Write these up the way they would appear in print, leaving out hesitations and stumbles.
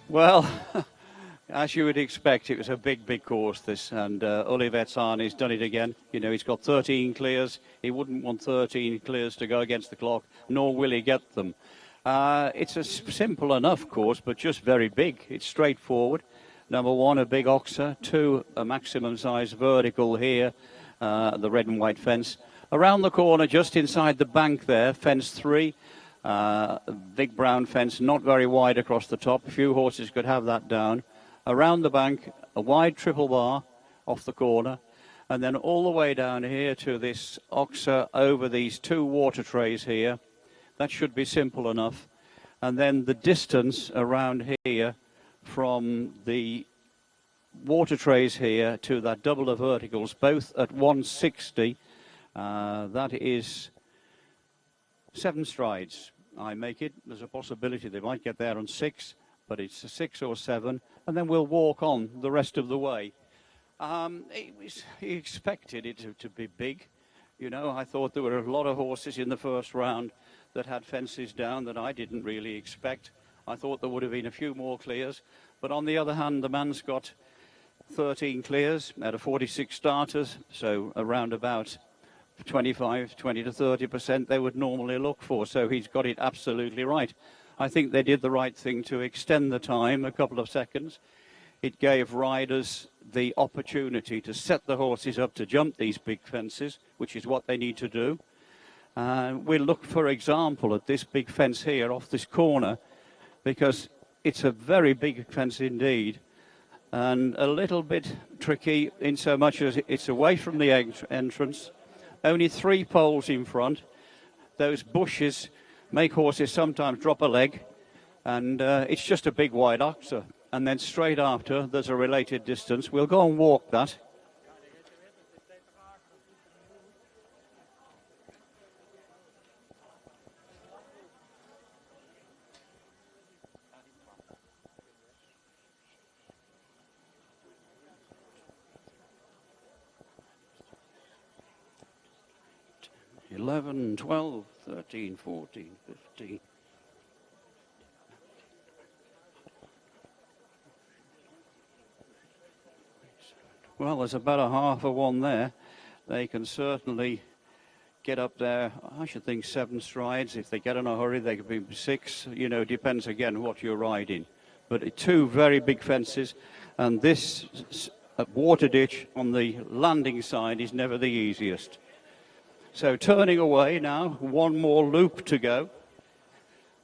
Well, as you would expect, it was a big course, this, and Olivet Arne's done it again. You know, he's got 13 clears. He wouldn't want 13 clears to go against the clock, nor will he get them. It's a simple enough course, but just very big. It's straightforward. Number one, a big oxer. Two, a maximum size vertical here, the red and white fence. Around the corner, just inside the bank there, fence three. Big brown fence, not very wide across the top. A few horses could have that down. Around the bank, a wide triple bar off the corner, and then all the way down here to this oxer over these two water trays here. That should be simple enough. And then the distance around here from the water trays here to that double of verticals, both at 160, that is 7 strides. I make it. There's a possibility they might get there on 6, but it's a 6 or 7, and then we'll walk on the rest of the way. He expected it to be big. You know, I thought there were a lot of horses in the first round that had fences down that I didn't really expect. I thought there would have been a few more clears, but on the other hand, the man's got 13 clears out of 46 starters, so around about 20 to 30% they would normally look for, so he's got it absolutely right. I think they did the right thing to extend the time a couple of seconds. It gave riders the opportunity to set the horses up to jump these big fences, which is what they need to do. We'll look, for example, at this big fence here off this corner, because it's a very big fence indeed, and a little bit tricky in so much as it's away from the entrance. Only 3 poles in front. Those bushes make horses sometimes drop a leg, and it's just a big wide oxer. And then straight after, there's a related distance. We'll go and walk that. $11, $12, $13, $14, $15. Well, there's about a half of one there. They can certainly get up there, I should think 7 strides. If they get in a hurry, they could be 6. You know, depends again what you're riding. But 2 very big fences, and this water ditch on the landing side is never the easiest. So turning away now, 1 more loop to go.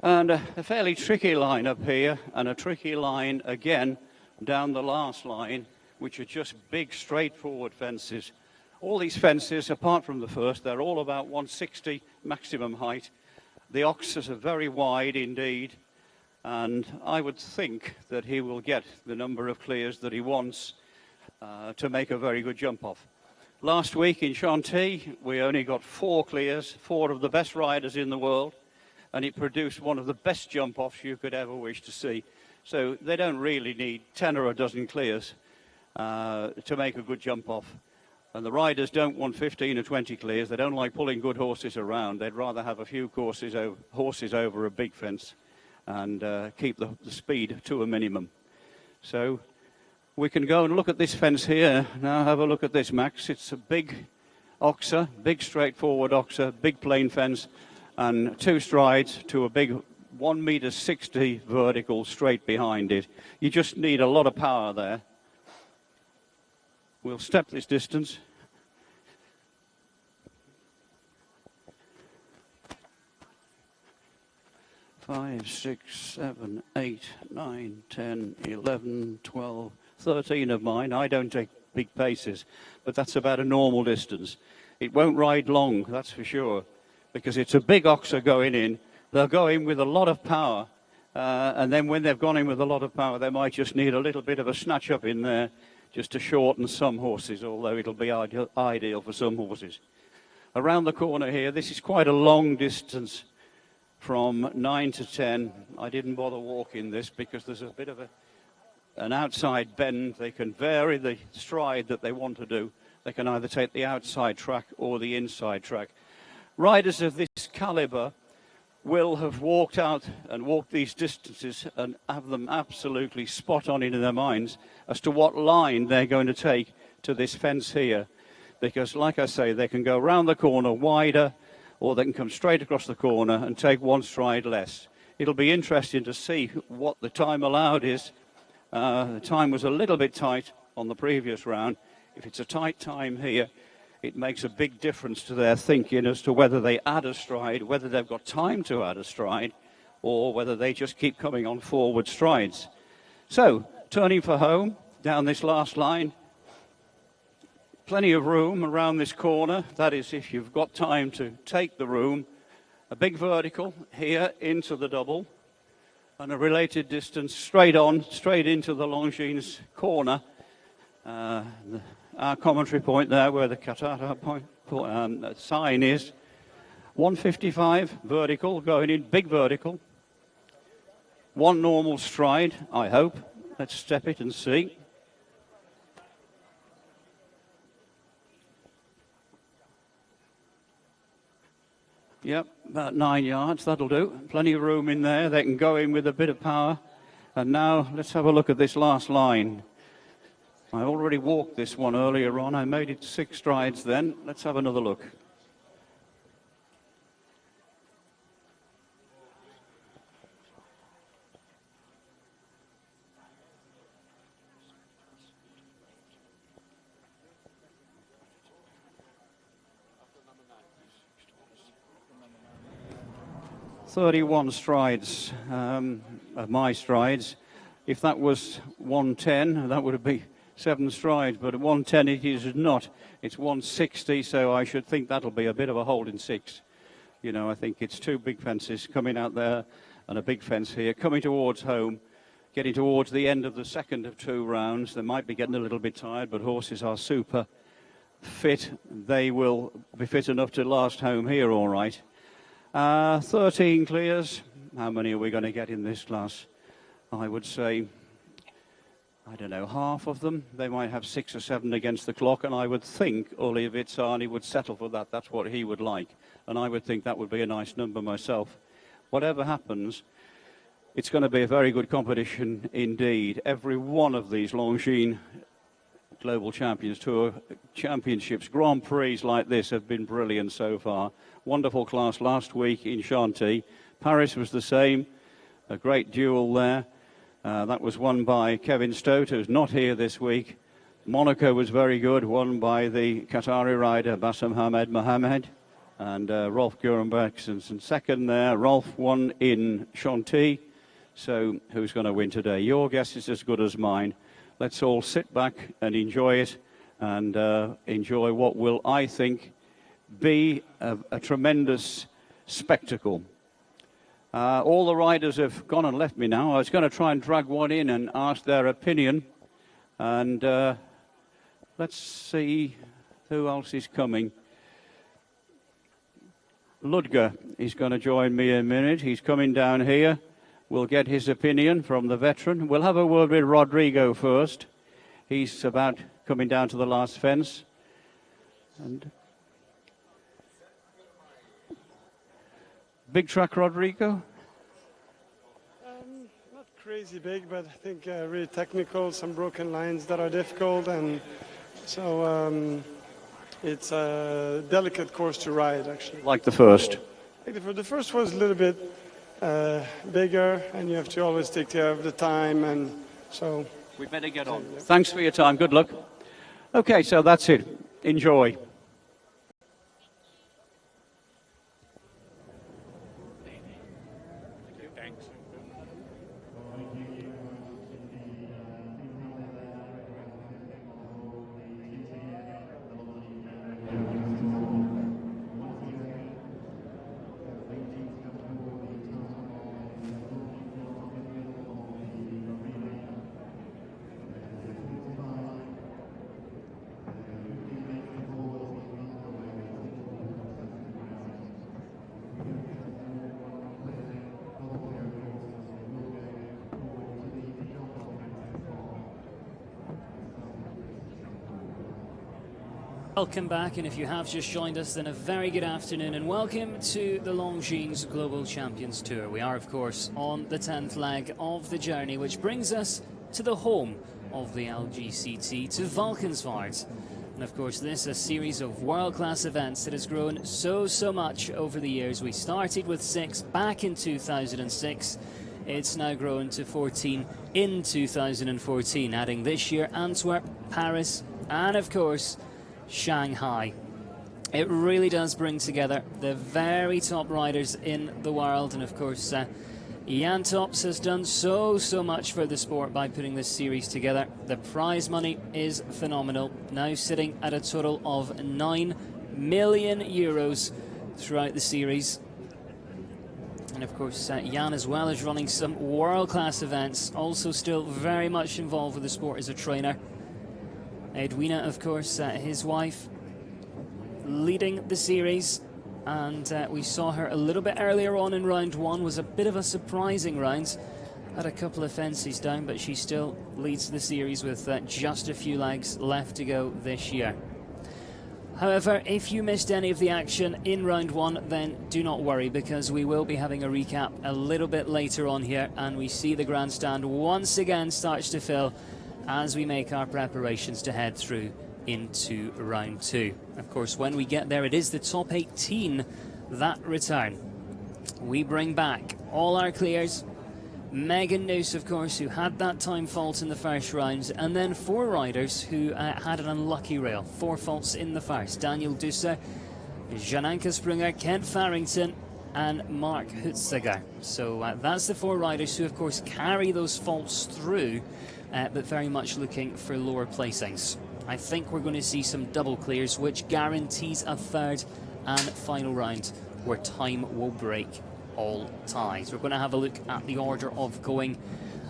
And a fairly tricky line up here, and a tricky line again down the last line, which are just big straightforward fences. All these fences, apart from the first, they're all about 160 maximum height. The oxers are very wide indeed, and I would think that he will get the number of clears that he wants to make a very good jump off. Last week in Chantilly, we only got 4 clears, 4 of the best riders in the world, and it produced one of the best jump-offs you could ever wish to see. So they don't really need 10 or a dozen clears to make a good jump-off. And the riders don't want 15 or 20 clears. They don't like pulling good horses around. They'd rather have a few horses over a big fence and keep the speed to a minimum. So we can go and look at this fence here. Now have a look at this, Max. It's a big oxer, big straightforward oxer, big plain fence, and 2 strides to a big 1.60 meter vertical straight behind it. You just need a lot of power there. We'll step this distance. Five, 6, 7, 8, 9, 10, 11, 12, 13 of mine. I don't take big paces, but that's about a normal distance. It won't ride long, that's for sure, because it's a big oxer going in. They'll go in with a lot of power, and then when they've gone in with a lot of power, they might just need a little bit of a snatch up in there just to shorten some horses, although it'll be ideal for some horses. Around the corner here, this is quite a long distance from 9 to 10. I didn't bother walking this because there's a bit of an outside bend. They can vary the stride that they want to do. They can either take the outside track or the inside track. Riders of this caliber will have walked out and walked these distances and have them absolutely spot on in their minds as to what line they're going to take to this fence here. Because, like I say, they can go round the corner wider, or they can come straight across the corner and take one stride less. It'll be interesting to see what the time allowed is. The time was a little bit tight on the previous round. If it's a tight time here, it makes a big difference to their thinking as to whether they add a stride, whether they've got time to add a stride, or whether they just keep coming on forward strides. So, turning for home, down this last line. Plenty of room around this corner. That is, if you've got time to take the room. A big vertical here into the double. And a related distance straight on, straight into the Longines corner. Our commentary point there, where the Qatar sign is. 155 vertical, going in, big vertical. One normal stride, I hope. Let's step it and see. Yep, about 9 yards, that'll do. Plenty of room in there. They can go in with a bit of power. And now let's have a look at this last line. I already walked this one earlier on. I made it 6 strides then. Let's have another look. "31 strides of my strides. If that was 110, that would be 7 strides, but at 110 it is not. It's 160, so I should think that'll be a bit of a hold in 6. You know, I think it's 2 big fences coming out there and a big fence here, coming towards home, getting towards the end of the second of 2 rounds. They might be getting a little bit tired, but horses are super fit. They will be fit enough to last home here all right. 13 clears. How many are we going to get in this class? I would say, I don't know, half of them. They might have 6 or 7 against the clock, and I would think Uli Vitsani would settle for that. That's what he would like, and I would think that would be a nice number myself. Whatever happens, it's going to be a very good competition indeed. Every one of these Longines Global Champions Tour championships, Grand Prix like this have been brilliant so far. Wonderful class last week in Chantilly. Paris was the same, a great duel there. That was won by Kevin Stote, who's not here this week. Monaco was very good, won by the Qatari rider Bassam Hamed Mohamed and Rolf Gurenbergsen second there. Rolf won in Chantilly, so who's going to win today? Your guess is as good as mine. Let's all sit back and enjoy it, and enjoy what will, I think, be a tremendous spectacle. All the riders have gone and left me now. I was going to try and drag one in and ask their opinion, and let's see who else is coming. Ludger is going to join me in a minute. He's coming down here. We'll get his opinion from the veteran. We'll have a word with Rodrigo first. He's about coming down to the last fence. And big track, Rodrigo? Not crazy big, but I think really technical, some broken lines that are difficult, and so it's a delicate course to ride, actually. Like the first? The first was a little bit bigger, and you have to always take care of the time, and so... We better get on. Yeah. Thanks for your time. Good luck. Okay, so that's it. Enjoy. Welcome back, and if you have just joined us, then a very good afternoon and welcome to the Longines Global Champions Tour. We are, of course, on the 10th leg of the journey, which brings us to the home of the LGCT, to Valkenswaard. And of course, this is a series of world-class events that has grown so much over the years. We started with 6 back in 2006. It's now grown to 14 in 2014, adding this year Antwerp, Paris, and of course, Shanghai. It really does bring together the very top riders in the world, and of course Jan Tops has done so much for the sport by putting this series together. The prize money is phenomenal, now sitting at a total of 9 million euros throughout the series. And of course Jan, as well as running some world-class events, also still very much involved with the sport as a trainer. Edwina, of course, his wife, leading the series, and we saw her a little bit earlier on in round 1. Was a bit of a surprising round, had a couple of fences down, but she still leads the series with just a few legs left to go this year. However, if you missed any of the action in round 1, then do not worry, because we will be having a recap a little bit later on here, and we see the grandstand once again starts to fill as we make our preparations to head through into round 2. Of course, when we get there, it is the top 18 that return. We bring back all our clears. Megan Noose, of course, who had that time fault in the first round, and then 4 riders who had an unlucky rail. 4 faults in the first. Daniel Dusse, Jananka Sprunger, Kent Farrington, and Mark Hutziger. So that's the 4 riders who, of course, carry those faults through, but very much looking for lower placings. I think we're going to see some double clears, which guarantees a third and final round where time will break all ties. We're going to have a look at the order of going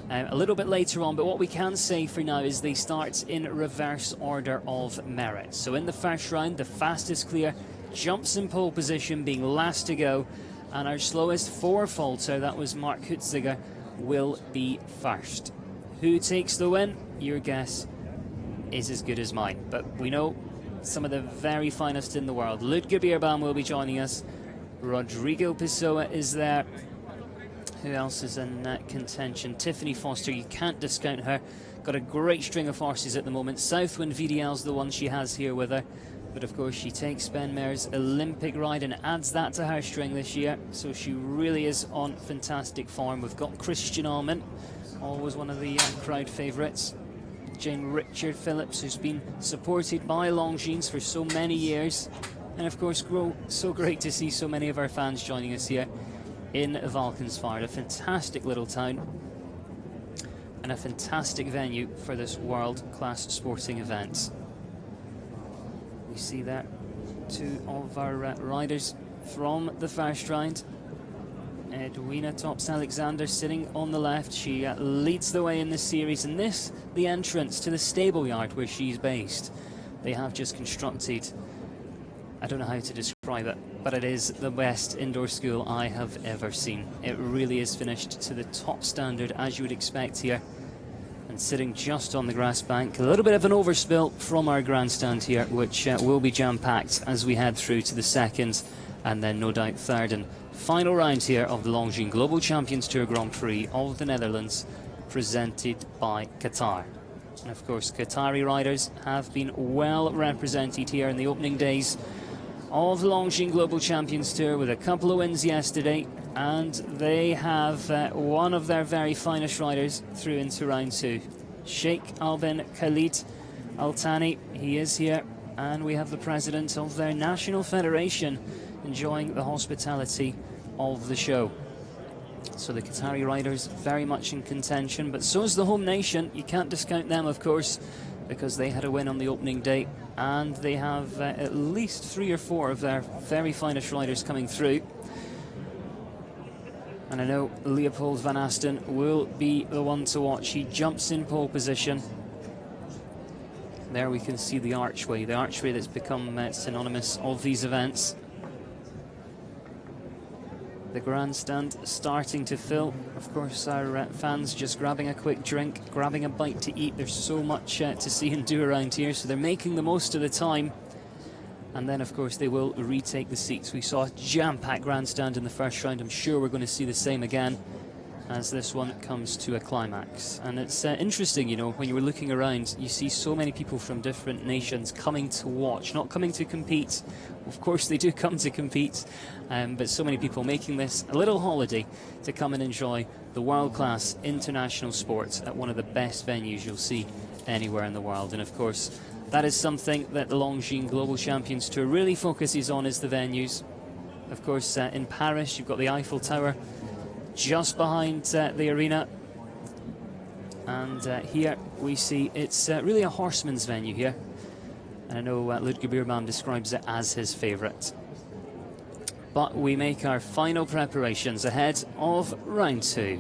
a little bit later on, but what we can say for now is they start in reverse order of merit. So in the first round, the fastest clear jumps in pole position, being last to go, and our slowest 4 faulter, that was Mark Hutziger, will be first. Who takes the win? Your guess is as good as mine. But we know some of the very finest in the world. Ludger Bierbaum will be joining us. Rodrigo Pessoa is there. Who else is in contention? Tiffany Foster, you can't discount her. Got a great string of horses at the moment. Southwind VDL's the one she has here with her. But of course she takes Ben Maher's Olympic ride and adds that to her string this year. So she really is on fantastic form. We've got Christian Almond, always one of the crowd favourites. Jane Richard Phillips, who's been supported by Longines for so many years. And of course, so great to see so many of our fans joining us here in Valkenswaard. A fantastic little town and a fantastic venue for this world-class sporting event. We see there 2 of our riders from the first round. Edwina Tops Alexander sitting on the left. She leads the way in this series, and this, the entrance to the stable yard where she's based. They have just constructed, I don't know how to describe it, but it is the best indoor school I have ever seen. It really is finished to the top standard, as you would expect here. And sitting just on the grass bank, a little bit of an overspill from our grandstand here, which will be jam-packed as we head through to the second, and then no doubt third and final round here of the Longines Global Champions Tour Grand Prix of the Netherlands, presented by Qatar. And of course, Qatari riders have been well represented here in the opening days of the Longines Global Champions Tour, with a couple of wins yesterday, and they have one of their very finest riders through into round 2. Sheikh Albin Khalid Al Thani, he is here, and we have the president of their national federation enjoying the hospitality of the show. So the Qatari riders very much in contention, but so is the home nation. You can't discount them, of course, because they had a win on the opening day, and they have at least 3 or 4 of their very finest riders coming through. And I know Leopold van Asten will be the one to watch. He jumps in pole position. There we can see the archway that's become synonymous of these events. The grandstand starting to fill. Of course, our fans just grabbing a quick drink, grabbing a bite to eat. There's so much to see and do around here, so they're making the most of the time. And then, of course, they will retake the seats. We saw a jam-packed grandstand in the first round. I'm sure we're going to see the same again as this one comes to a climax. And it's interesting, you know, when you were looking around, you see so many people from different nations coming to watch, not coming to compete. Of course, they do come to compete, but so many people making this a little holiday to come and enjoy the world-class international sports at one of the best venues you'll see anywhere in the world. And, of course, that is something that the Longines Global Champions Tour really focuses on, is the venues. Of course, in Paris, you've got the Eiffel Tower just behind the arena, and here we see it's really a horseman's venue here, and I know Ludger Bierbaum describes it as his favourite. But we make our final preparations ahead of round 2.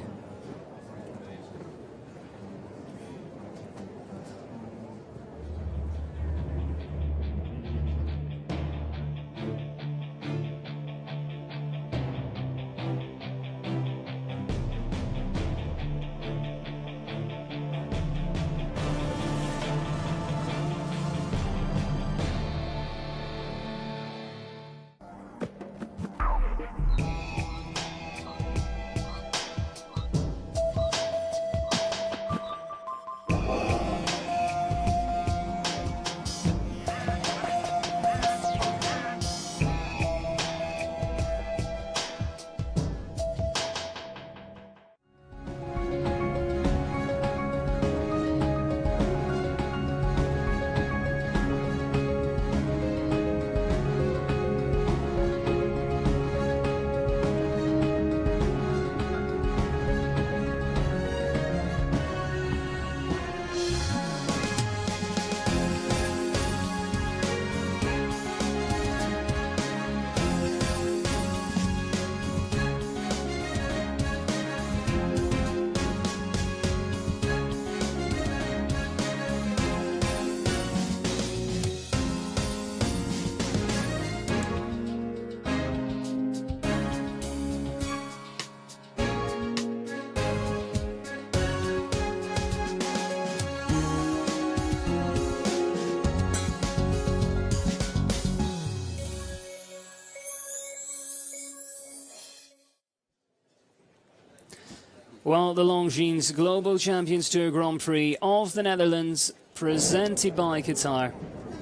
Well, the Longines Global Champions Tour Grand Prix of the Netherlands, presented by Qatar.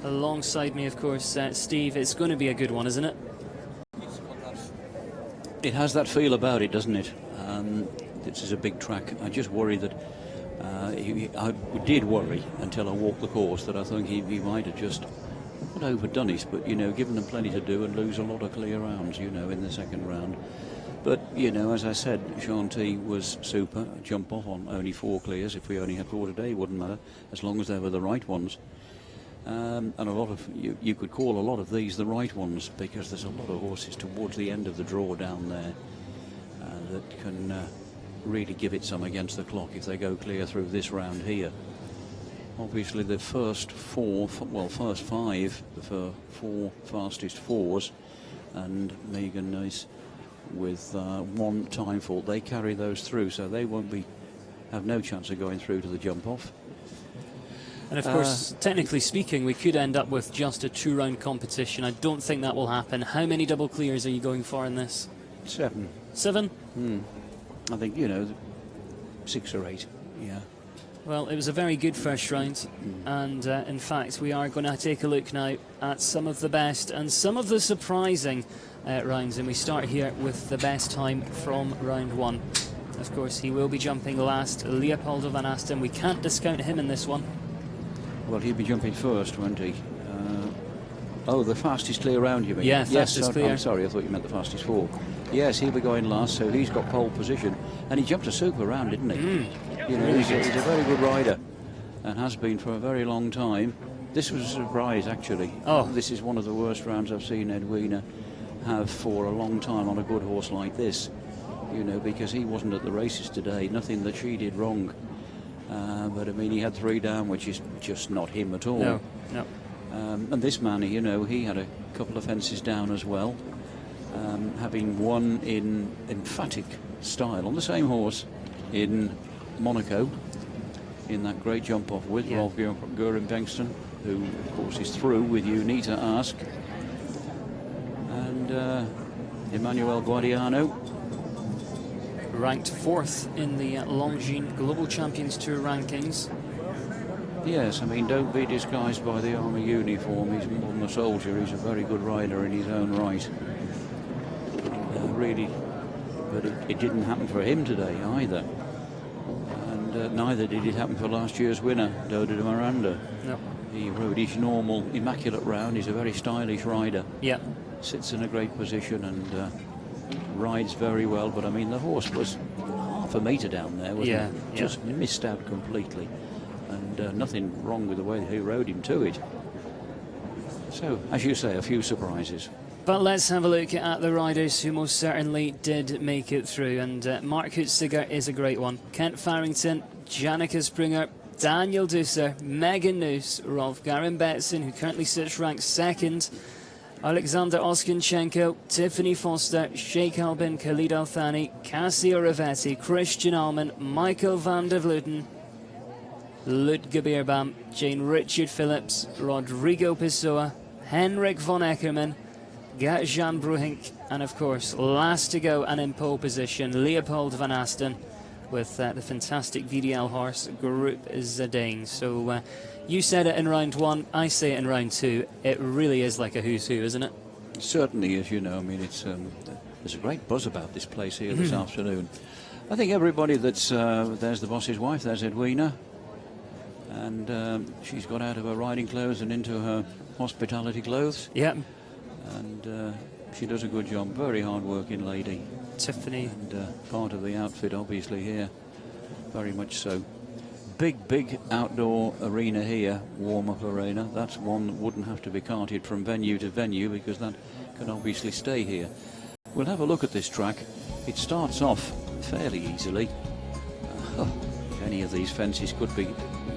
Alongside me, of course, Steve. It's going to be a good one, isn't it? It has that feel about it, doesn't it? This is a big track. I just worry that I did worry until I walked the course that I think he might have just not overdone it, but, you know, given them plenty to do and lose a lot of clear rounds, you know, in the second round. But, you know, as I said, Shanti was super. Jump off on only 4 clears. If we only had 4 today, it wouldn't matter, as long as they were the right ones. And a lot of, you could call a lot of these the right ones, because there's a lot of horses towards the end of the draw down there that can really give it some against the clock if they go clear through this round here. Obviously the first 5, the 4 fastest 4s, and Megan Nice with 1 time fault, they carry those through, so they won't have no chance of going through to the jump off. And of course, technically speaking, we could end up with just a 2-round competition. I don't think that will happen. How many double clears are you going for in this? 7. 7? I think, you know, 6 or 8, yeah. Well, it was a very good first round, and in fact we are going to take a look now at some of the best and some of the surprising rounds, and we start here with the best time from round 1. Of course, he will be jumping last, Leopoldo van Asten. We can't discount him in this one. Well, he'll be jumping first, won't he? Oh, the fastest clear round, you mean? Yeah, fastest clear. I'm sorry, I thought you meant the fastest 4. Yes, he'll be going last, so he's got pole position. And he jumped a super round, didn't he? You know, he's a very good rider, and has been for a very long time. This was a surprise, actually. Oh. This is one of the worst rounds I've seen Edwina have for a long time on a good horse like this. You know, because he wasn't at the races today. Nothing that she did wrong. But, I mean, he had 3 down, which is just not him at all. No. And this man, you know, he had a couple of fences down as well, having won in emphatic style on the same horse in Monaco, in that great jump off with Rolf Göring Bengtsson, who, of course, is through with You Need to Ask. Emmanuel Guadiano. Ranked 4th in the Longines Global Champions Tour rankings. Yes, I mean, don't be disguised by the army uniform. He's more than a soldier. He's a very good rider in his own right. Really, but it didn't happen for him today either. And neither did it happen for last year's winner, Dodo de Miranda. No. He rode his normal, immaculate round. He's a very stylish rider. Yeah. Sits in a great position and rides very well. But I mean, the horse was half a metre down there, wasn't it? Just missed out completely. And nothing wrong with the way he rode him to it. So, as you say, a few surprises. But let's have a look at the riders who most certainly did make it through. And Mark Huitziger is a great one. Kent Farrington, Jannica Springer, Daniel Dusser, Megan Noose, Rolf Garin Betson, who currently sits ranked 2nd, Alexander Oskinchenko, Tiffany Foster, Sheikh Albin, Khalid Al-Thani, Cassio Ravetti, Christian Allman, Michael van der Vleuten, Ludger Beerbam, Jane Richard Phillips, Rodrigo Pessoa, Henrik von Eckermann, Gert-Jan Bruhink, and of course, last to go and in pole position, Leopold van Asten with the fantastic VDL horse, Group Zidane. So you said it in round 1, I say it in round 2. It really is like a who's who, isn't it? It certainly is, you know. I mean, it's there's a great buzz about this place here this afternoon. I think everybody that's... there's the boss's wife, there's Edwina. And she's got out of her riding clothes and into her hospitality clothes. Yeah. And she does a good job. Very hard-working lady. Tiffany. And part of the outfit, obviously, here. Very much so. Big outdoor arena here, warm-up arena. That's one that wouldn't have to be carted from venue to venue because that can obviously stay here. We'll have a look at this track. It starts off fairly easily. Any of these fences could be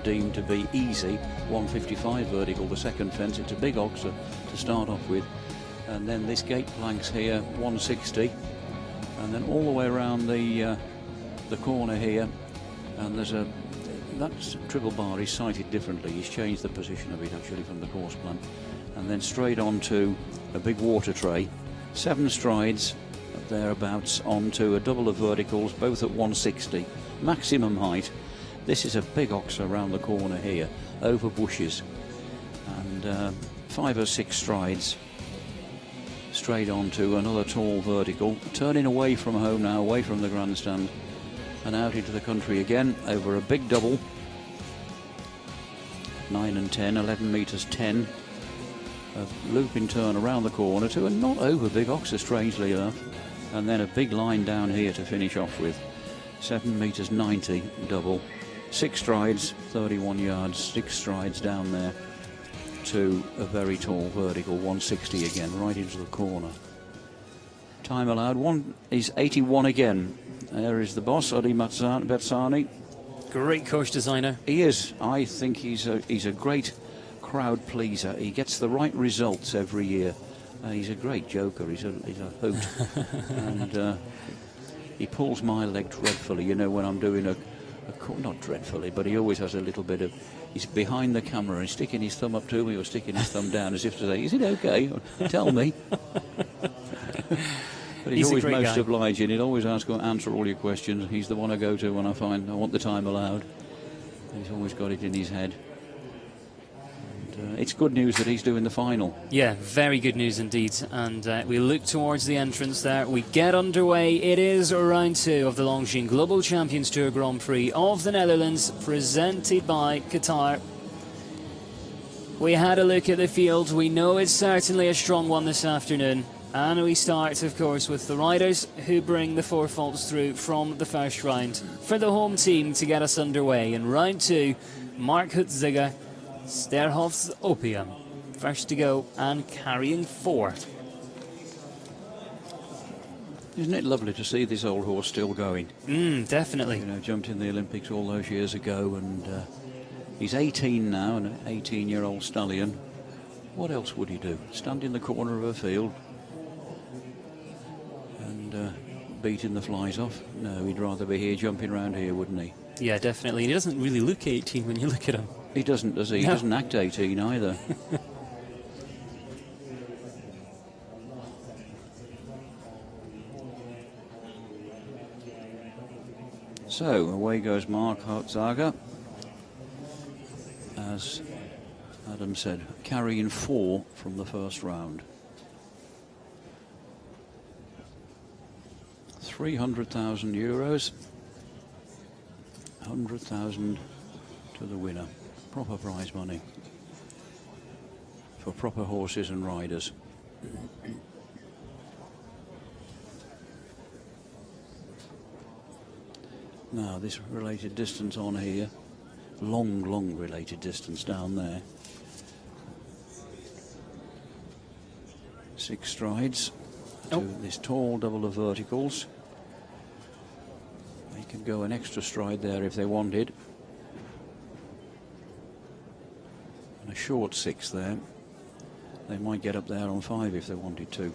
deemed to be easy. 155 vertical, the second fence. It's a big oxer to start off with. And then this gate planks here, 160. And then all the way around the corner here. And there's that triple bar is sighted differently. He's changed the position of it actually from the course plan. And then straight on to a big water tray. 7 strides thereabouts onto a double of verticals, both at 160. Maximum height. This is a big oxer around the corner here, over bushes. And 5 or 6 strides straight onto another tall vertical. Turning away from home now, away from the grandstand, and out into the country again over a big double. 9 and 10, 11 metres 10. A looping turn around the corner to a not over big oxer, strangely enough. And then a big line down here to finish off with. 7 metres 90 double. 6 strides, 31 yards, 6 strides down there to a very tall vertical, 160 again, right into the corner. Time allowed, one is 81 again. There is the boss, Odi Betsani. Great course designer. He is. I think he's a great crowd pleaser. He gets the right results every year. He's a great joker. He's a hoot. And he pulls my leg dreadfully, you know, when I'm doing not dreadfully, but he always has a little bit of... He's behind the camera and sticking his thumb up to me or sticking his thumb down as if to say, is it okay? Tell me. But he's always most guy. Obliging. He'll always answer all your questions. He's the one I go to when I find I want the time allowed. And he's always got it in his head. And, it's good news that he's doing the final. Yeah, very good news indeed. And we look towards the entrance there. We get underway. It is round 2 of the Longines Global Champions Tour Grand Prix of the Netherlands, presented by Qatar. We had a look at the field. We know it's certainly a strong one this afternoon. And we start, of course, with the riders who bring the 4 faults through from the first round. For the home team to get us underway in round 2, Mark Huitziger, Sterhof's Opium, first to go and carrying 4. Isn't it lovely to see this old horse still going? Definitely. You know, jumped in the Olympics all those years ago, and he's 18 now, an 18-year-old stallion. What else would he do? Stand in the corner of a field and beating the flies off? No, he'd rather be here, jumping around here, wouldn't he? Yeah, definitely. And he doesn't really look 18 when you look at him. He doesn't, does he? No. He doesn't act 18 either. So away goes Mark Zaga. As Adam said, carrying 4 from the first round. 300,000 euros. 100,000 to the winner. Proper prize money for proper horses and riders. Now this related distance on here, long related distance down there. 6 strides to this tall double of verticals. They could go an extra stride there if they wanted. And a short 6 there. They might get up there on 5 if they wanted to.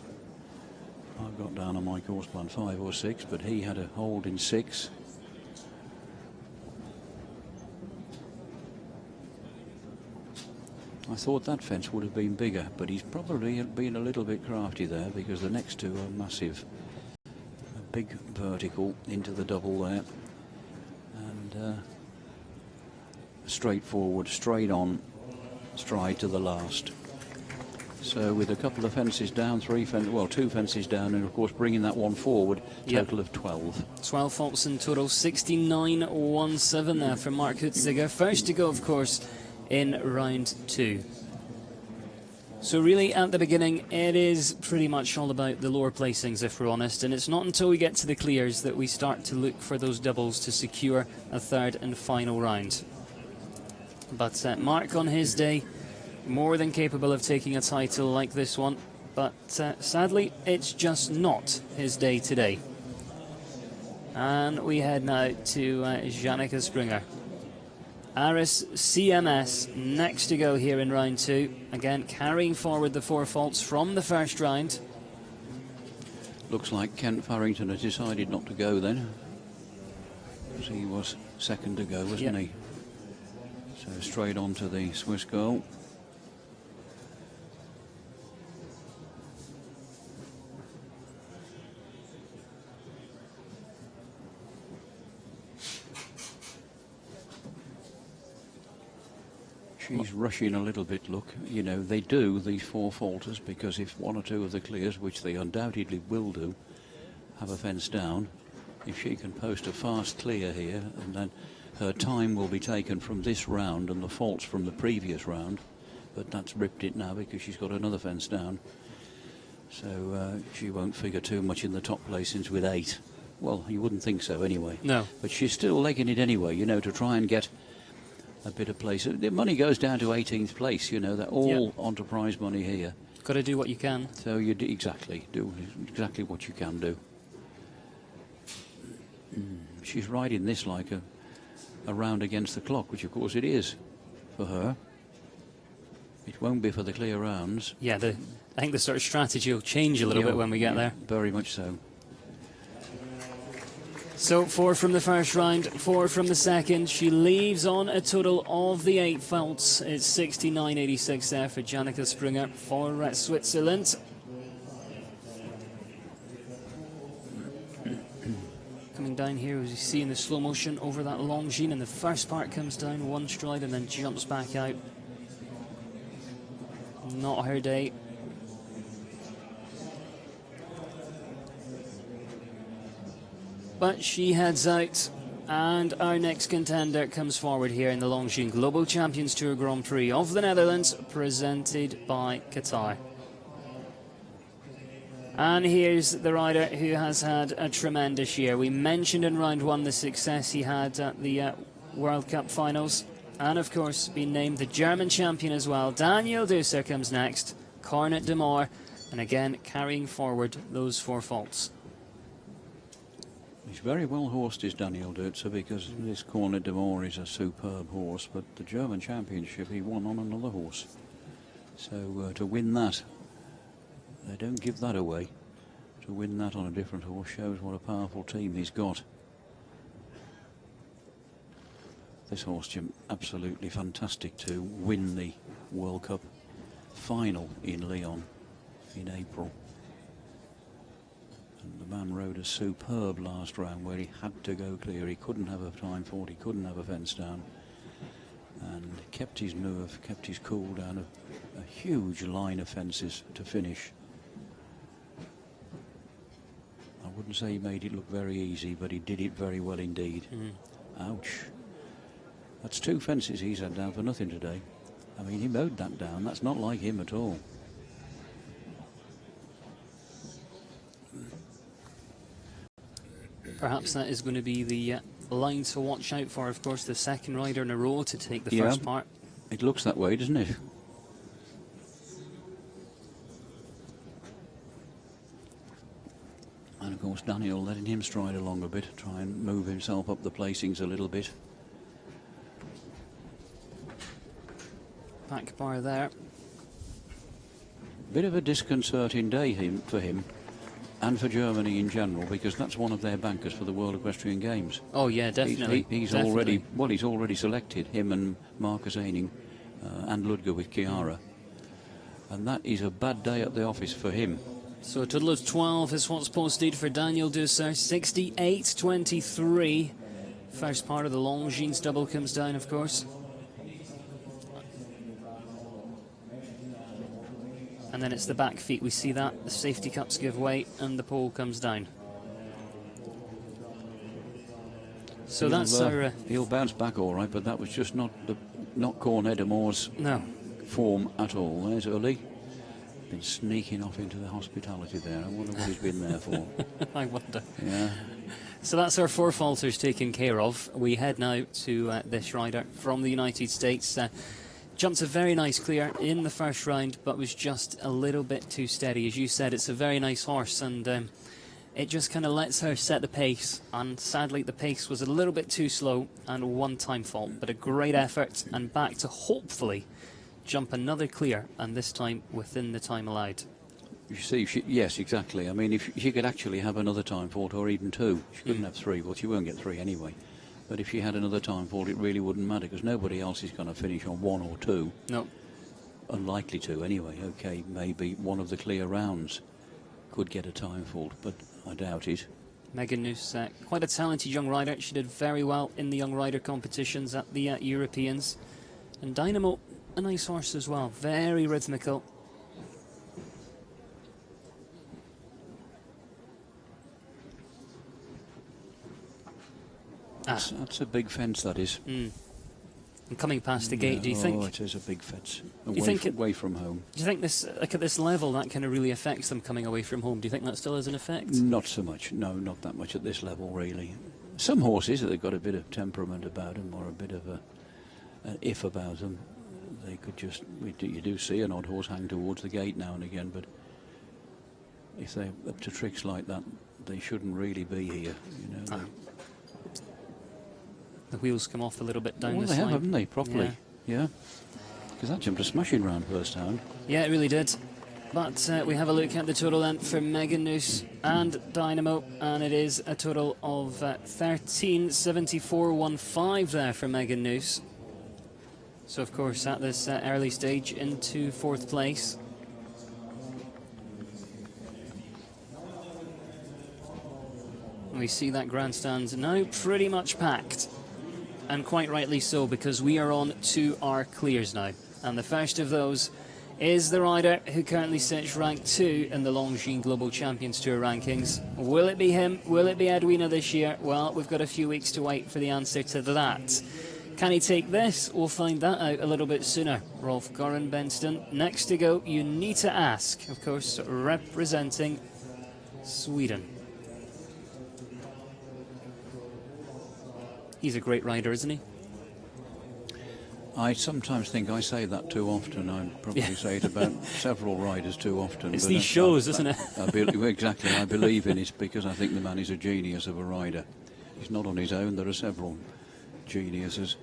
I've got down on my course plan 5 or 6, but he had a hold in 6. I thought that fence would have been bigger, but he's probably been a little bit crafty there because the next 2 are massive. A big vertical into the double there, and straightforward, straight on stride to the last. So with a couple of fences down, 2 fences down, and of course bringing that one forward, total of 12. 12 faults in total, 69.17 there for Mark Hutziger. First to go, of course, in round 2. So really at the beginning it is pretty much all about the lower placings, if we're honest, and it's not until we get to the clears that we start to look for those doubles to secure a third and final round. But Mark on his day, more than capable of taking a title like this one, but sadly it's just not his day today. And we head now to Janneke Springer. Aris CMS next to go here in round 2. Again, carrying forward the 4 faults from the first round. Looks like Kent Farrington has decided not to go then. So he was second to go, wasn't he? So straight on to the Swiss girl. She's rushing a little bit, look. You know, they do, these 4 faulters, because if 1 or 2 of the clears, which they undoubtedly will do, have a fence down, if she can post a fast clear here, and then her time will be taken from this round and the faults from the previous round, but that's ripped it now because she's got another fence down. So she won't figure too much in the top placings with 8. Well, you wouldn't think so anyway. No. But she's still legging it anyway, you know, to try and get a bit of place. The money goes down to 18th place, you know, they're all onto prize money here. Got to do what you can. So you do exactly what you can do. She's riding this like a round against the clock, which of course it is for her. It won't be for the clear rounds. Yeah, I think the sort of strategy will change a little bit when we get there. Very much so. So 4 from the first round, 4 from the second. She leaves on a total of the 8 faults. It's 69.86 there for Janneke Springer for Switzerland. Coming down here, as you see in the slow motion over that Longines, and the first part comes down 1 stride and then jumps back out. Not her day. But she heads out, and our next contender comes forward here in the Longines Global Champions Tour Grand Prix of the Netherlands, presented by Qatar. And here's the rider who has had a tremendous year. We mentioned in round 1 the success he had at the World Cup finals, and of course been named the German champion as well. Daniel Dusser comes next, Cornet de Moor, and again carrying forward those 4 faults. He's very well horsed, is Daniel Dutzer, because this Cornet de Moor is a superb horse, but the German championship he won on another horse. So to win that, they don't give that away. To win that on a different horse shows what a powerful team he's got. This horse, Jim, absolutely fantastic to win the World Cup final in Lyon in April. And the man rode a superb last round where he had to go clear. He couldn't have a time fault, he couldn't have a fence down, and kept his nerve, kept his cool down. A huge line of fences to finish. I wouldn't say he made it look very easy, but he did it very well indeed. Ouch. That's 2 fences he's had down for nothing today. I mean, he mowed that down. That's not like him at all. Perhaps that is going to be the line to watch out for, of course, the second rider in a row to take the first part. It looks that way, doesn't it? And of course Daniel letting him stride along a bit, try and move himself up the placings a little bit. Back bar there. Bit of a disconcerting day for him and for Germany in general, because that's one of their bankers for the World Equestrian Games. Oh yeah, definitely. He's definitely. already selected him and Marcus Eining and Ludger with Chiara, and that is a bad day at the office for him. So a total of 12 is what's posted for Daniel Dusser. 68.23. First part of the Longines double comes down, of course. And then it's the back feet. We see that. The safety cups give way and the pole comes down. So that's our... he'll bounce back all right, but that was just not Cornet de Moore's form at all. There's Ully. Been sneaking off into the hospitality there. I wonder what he's been there for. I wonder. Yeah. So that's our 4 falters taken care of. We head now to this rider from the United States. Jumped a very nice clear in the first round, but was just a little bit too steady. As you said, it's a very nice horse, and it just kind of lets her set the pace. And sadly, the pace was a little bit too slow and 1 time fault, but a great effort, and back to hopefully jump another clear, and this time within the time allowed. You see, yes, exactly. I mean, if she could actually have another time fault, or even 2, she couldn't have 3. Well, she won't get 3 anyway. But if she had another time fault, it really wouldn't matter, because nobody else is going to finish on 1 or 2. No. Unlikely to, anyway. Okay, maybe one of the clear rounds could get a time fault, but I doubt it. Megan Noose, quite a talented young rider. She did very well in the young rider competitions at the Europeans. And Dynamo, a nice horse as well, very rhythmical. That's a big fence, that is. And coming past the gate, do you think? Oh, it is a big fence. Away from home. Do you think this, like at this level, that kind of really affects them coming away from home? Do you think that still has an effect? Not so much. No, not that much at this level, really. Some horses, they've got a bit of temperament about them, or a bit of an if about them. They could just, you do see an odd horse hang towards the gate now and again, but if they're up to tricks like that, they shouldn't really be here. You know. The wheels come off a little bit down well, this they have, line. haven't they? Properly, yeah. Because that jumped a smashing round first time. Yeah, it really did. But we have a look at the total then for Megan Noose and Dynamo, and it is a total of 13.74.15 there for Megan Noose. So, of course, at this early stage into 4th place. We see that grandstand now pretty much packed. And quite rightly so, because we are on to our clears now. And the first of those is the rider who currently sits ranked 2 in the Longines Global Champions Tour rankings. Will it be him? Will it be Edwina this year? Well, we've got a few weeks to wait for the answer to that. Can he take this? We'll find that out a little bit sooner. Rolf Goran Benston. Next to go, you need to ask. Of course, representing Sweden. He's a great rider, isn't he? I sometimes think I say that too often. I probably say it about several riders too often. It's these shows, isn't it? Exactly. I believe in it because I think the man is a genius of a rider. He's not on his own. There are several geniuses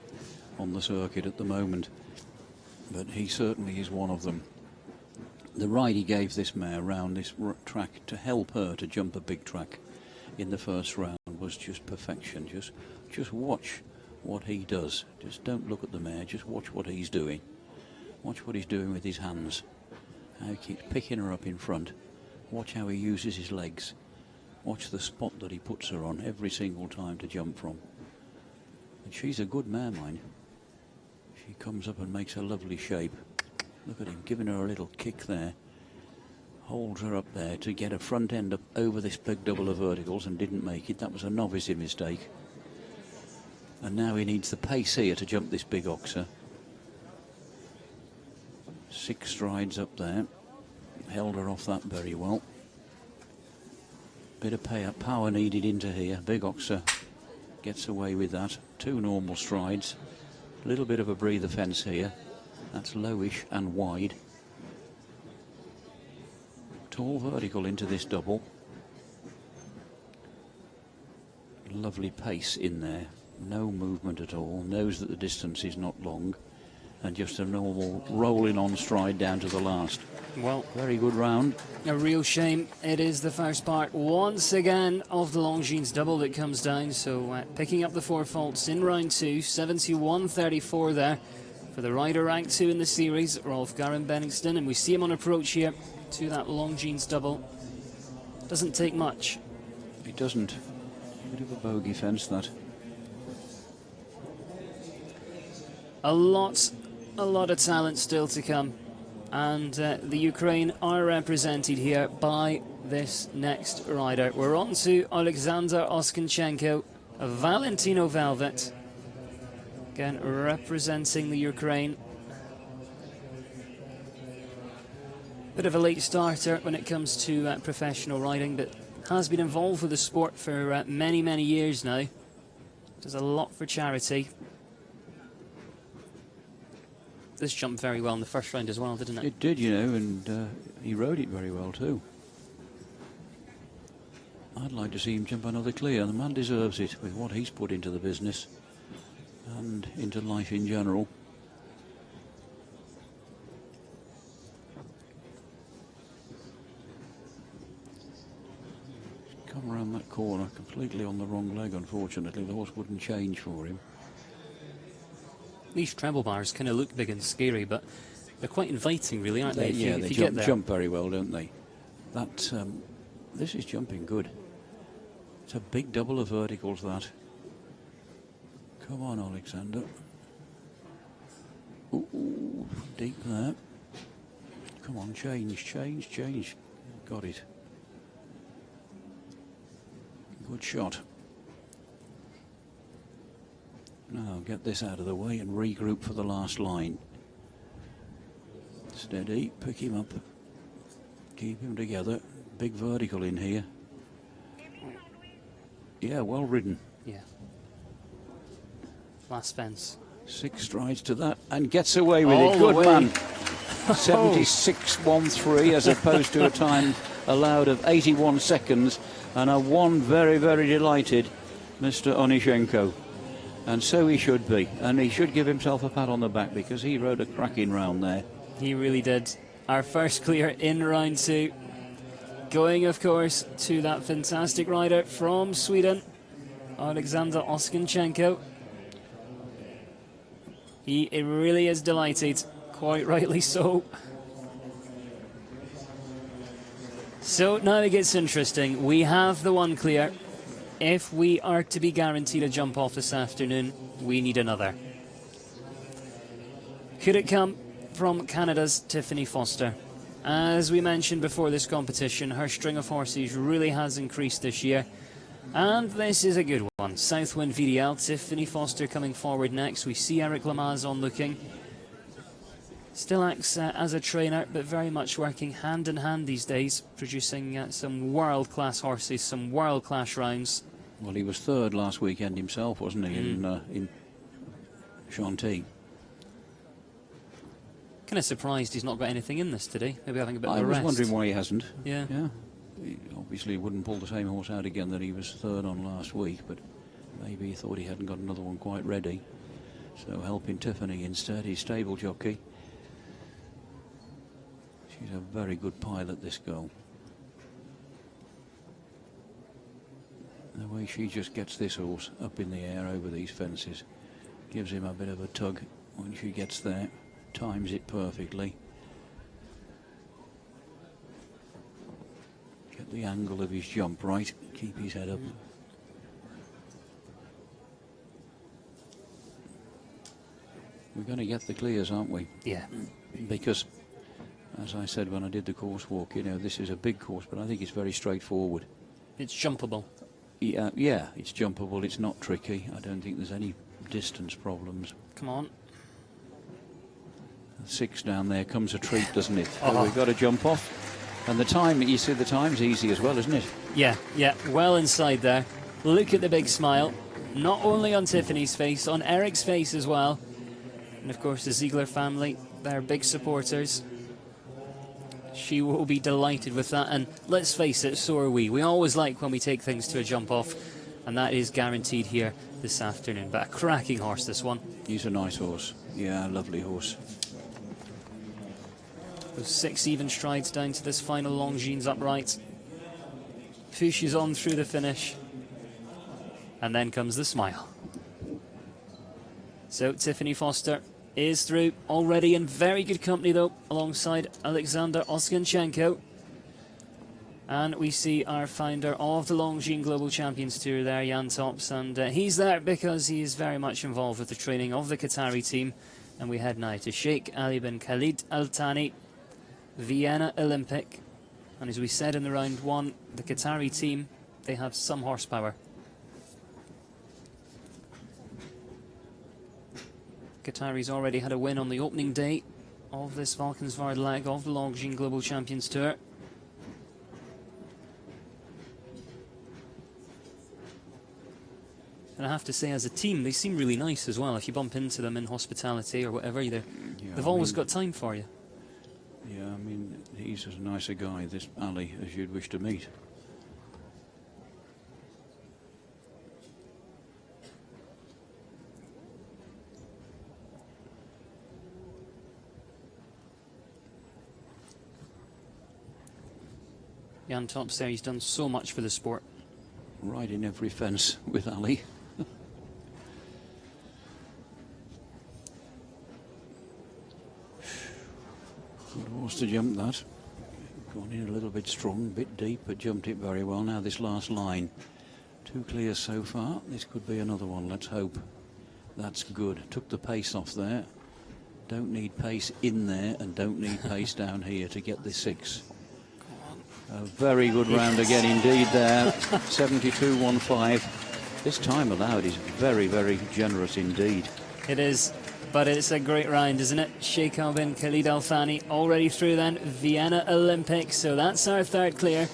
on the circuit at the moment, but he certainly is one of them. The ride he gave this mare round this track to help her to jump a big track in the first round was just perfection. Just watch what he does. Just don't look at the mare, just watch what he's doing. Watch what he's doing with his hands, how he keeps picking her up in front. Watch how he uses his legs. Watch the spot that he puts her on every single time to jump from. And she's a good mare, mind. She comes up and makes a lovely shape. Look at him, giving her a little kick there. Holds her up there to get a front end up over this big double of verticals and didn't make it. That was a novice mistake. And now he needs the pace here to jump this big oxer. 6 strides up there. Held her off that very well. Bit of power needed into here. Big oxer gets away with that. 2 normal strides. A little bit of a breather fence here. That's lowish and wide. Tall vertical into this double. Lovely pace in there. No movement at all. Knows that the distance is not long. And just a normal rolling on stride down to the last. Well, very good round. A real shame. It is the first part once again of the Longines double that comes down. So picking up the 4 faults in round 2, 71.34 there for the rider ranked 2 in the series, Rolf Garen Benningston, and we see him on approach here to that Longines double. Doesn't take much. It doesn't. Bit of a bogey fence, that. A lot of talent still to come, and the Ukraine are represented here by this next rider. We're on to Alexander Oskinchenko, Valentino Velvet, again representing the Ukraine. Bit of a late starter when it comes to professional riding, but has been involved with the sport for many years now. Does a lot for charity. This jumped very well in the first round as well, didn't it? It did, you know, and he rode it very well too. I'd like to see him jump another clear. The man deserves it with what he's put into the business and into life in general. Come around that corner completely on the wrong leg, unfortunately. The horse wouldn't change for him. These treble bars kind of look big and scary, but they're quite inviting, really, aren't they? Yeah, they jump very well, don't they? That this is jumping good. It's a big double of verticals, that. Come on, Alexander. Ooh, deep there. Come on, change. Got it. Good shot. Now get this out of the way and regroup for the last line. Steady, pick him up. Keep him together. Big vertical in here. Yeah, well ridden. Yeah. Last fence. 6 strides to that and gets away with All it. the Good way. man. 76.13 as opposed to a time allowed of 81 seconds. And a one very delighted Mr. Onishenko. And so he should be. And he should give himself a pat on the back because he rode a cracking round there. He really did. Our first clear in round 2. Going, of course, to that fantastic rider from Sweden, Alexander Oskinchenko. He really is delighted, quite rightly so. So now it gets interesting. We have the 1 clear. If we are to be guaranteed a jump off this afternoon, we need another. Could it come from Canada's Tiffany Foster? As we mentioned before this competition, her string of horses really has increased this year. And this is a good one. Southwind VDL, Tiffany Foster coming forward next. We see Eric Lamaze on looking. Still acts as a trainer, but very much working hand in hand these days, producing some world-class horses, some world-class rounds. Well, he was 3rd last weekend himself, wasn't he, in Chantilly. Kind of surprised he's not got anything in this today. Maybe having a bit of a rest. I was wondering why he hasn't. Yeah. He obviously wouldn't pull the same horse out again that he was 3rd on last week, but maybe he thought he hadn't got another one quite ready. So helping Tiffany instead, his stable jockey. She's a very good pilot, this girl. The way she just gets this horse up in the air over these fences, gives him a bit of a tug when she gets there, times it perfectly. the angle of his jump right. Keep his head up. We're going to get the clears, aren't we? Yeah. Because, as I said when I did the course walk, you know, this is a big course, but I think it's very straightforward. It's jumpable. Yeah, it's jumpable. It's not tricky. I don't think there's any distance problems. Come on. 6 down there comes a treat, doesn't it? Oh. So we've got to jump off. And the time, you see, the time's easy as well, isn't it? Yeah, well inside there. Look at the big smile. Not only on Tiffany's face, on Eric's face as well. And of course the Ziegler family, they're big supporters. She will be delighted with that, and let's face it, so are we. We always like when we take things to a jump off, and that is guaranteed here this afternoon. But a cracking horse, this one. He's a nice horse. Yeah, lovely horse. Those 6 even strides down to this final Longines upright. Pushes on through the finish. And then comes the smile. So Tiffany Foster is through, already in very good company though, alongside Alexander Oskanchenko. And we see our founder of the Longines Global Champions Tour there, Jan Tops, and he's there because he is very much involved with the training of the Qatari team. And we head now to Sheikh Ali bin Khalid Al Thani, Vienna Olympic. And as we said in the round 1, the Qatari team, they have some horsepower. Qatari's already had a win on the opening day of this Valkenswaard leg of the Longines Global Champions Tour. And I have to say, as a team, they seem really nice as well. If you bump into them in hospitality or whatever, they've always got time for you. Yeah, I mean, he's as nice a guy, this Ali, as you'd wish to meet. Jan Tops there, he's done so much for the sport. Right in every fence with Ali. Good horse to jump that. Gone in a little bit strong, a bit deep, but jumped it very well. Now this last line. 2 clears so far. This could be another one, let's hope. That's good. Took the pace off there. Don't need pace in there and don't need pace down here to get the 6. A very good round again indeed there. 72.15. This time allowed is very, very generous indeed. It is, but it's a great round, isn't it? Sheikh Ali bin Khalid Al Thani already through then. Vienna Olympic, so that's our 3rd clear.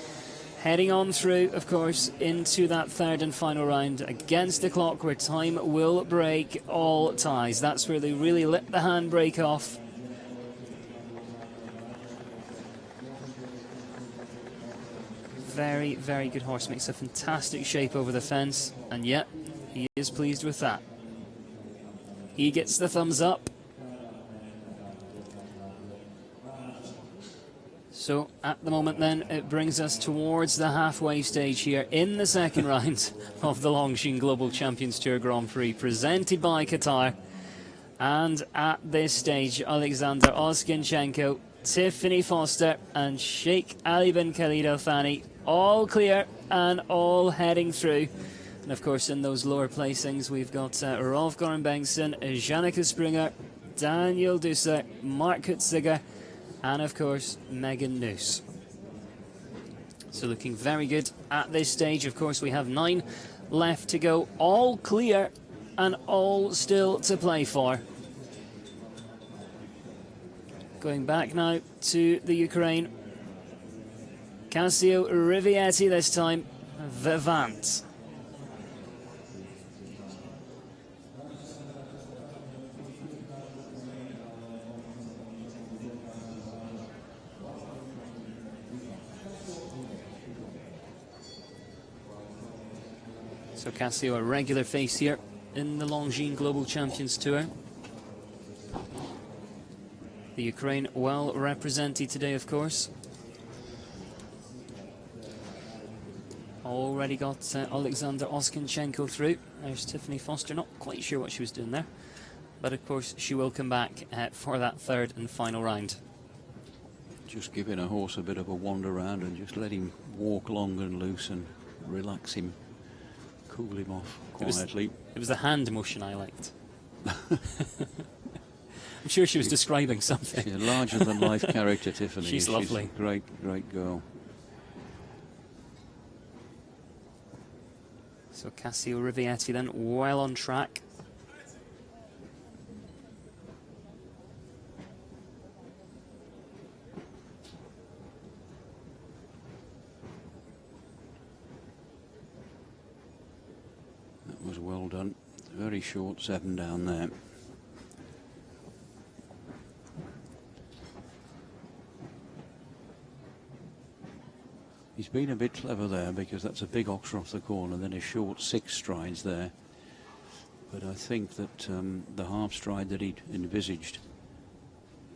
Heading on through, of course, into that 3rd and final round against the clock where time will break all ties. That's where they really let the handbrake off. Very, very good horse. Makes a fantastic shape over the fence, and yet he is pleased with that. He gets the thumbs up. So at the moment then, it brings us towards the halfway stage here in the 2nd round of the Longines Global Champions Tour Grand Prix presented by Qatar. And at this stage, Alexander Oskanchenko, Tiffany Foster and Sheikh Ali bin Khalid Al Thani all clear and all heading through. And of course in those lower placings we've got Rolf Goran Bengtsson, Janneke Springer, Daniel Dusser, Mark Kutziger and of course Megan Noose. So looking very good at this stage. Of course we have 9 left to go, all clear and all still to play for. Going back now to the Ukraine. Cassio Rivietti this time, Vivant. So Cassio, a regular face here in the Longines Global Champions Tour. The Ukraine well represented today, of course. Already got Alexander Oskanchenko through. There's Tiffany Foster, not quite sure what she was doing there. But of course she will come back for that 3rd and final round. Just giving a horse a bit of a wander around and just let him walk long and loose and relax him, cool him off quietly. It was the hand motion I liked. I'm sure she was describing something. She's a larger-than-life character, Tiffany. She's lovely. She's a great, great girl. So Cassio Rivietti then well on track. That was well done. Very short 7 down there. He's been a bit clever there because that's a big oxer off the corner, then a short 6 strides there. But I think that the half stride that he'd envisaged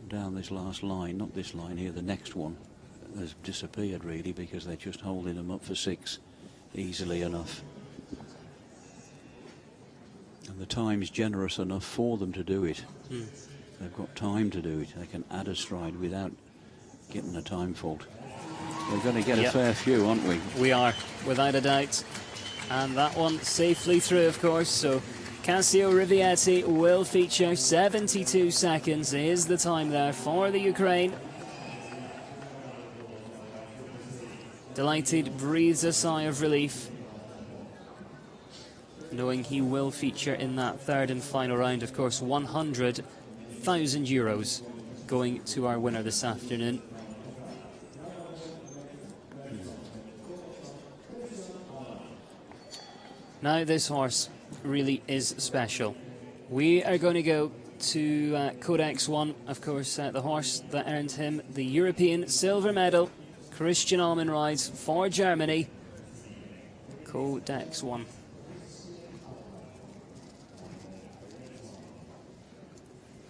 down this last line, not this line here, the next one, has disappeared really because they're just holding him up for 6 easily enough. And the time's generous enough for them to do it. They've got time to do it. They can add a stride without getting a time fault. We're going to get a fair few, aren't we? We are, without a doubt. And that one safely through, of course. So Cassio Rivietti will feature. 72 seconds is the time there for the Ukraine. Delighted, breathes a sigh of relief, knowing he will feature in that third and final round. Of course, €100,000 going to our winner this afternoon. Now this horse really is special. We are going to go to Codex 1, of course, the horse that earned him the European silver medal. Christian Allman rides for Germany. Codex 1.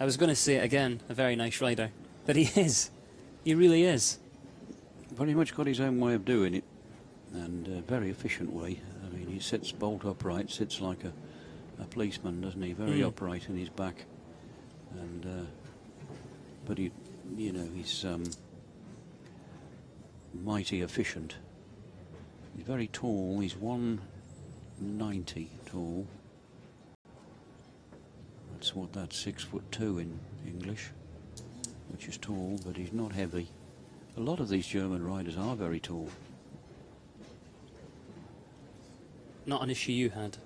I was going to say it again, a very nice rider. But he is. He really is. Very much got his own way of doing it, and a very efficient way. I mean, he sits bolt upright, sits like a policeman, doesn't he? Very upright in his back. And but he, you know, he's mighty efficient. He's very tall. He's 190 tall. That's what that's 6'2" in English, which is tall, but he's not heavy. A lot of these German riders are very tall. Not an issue you had.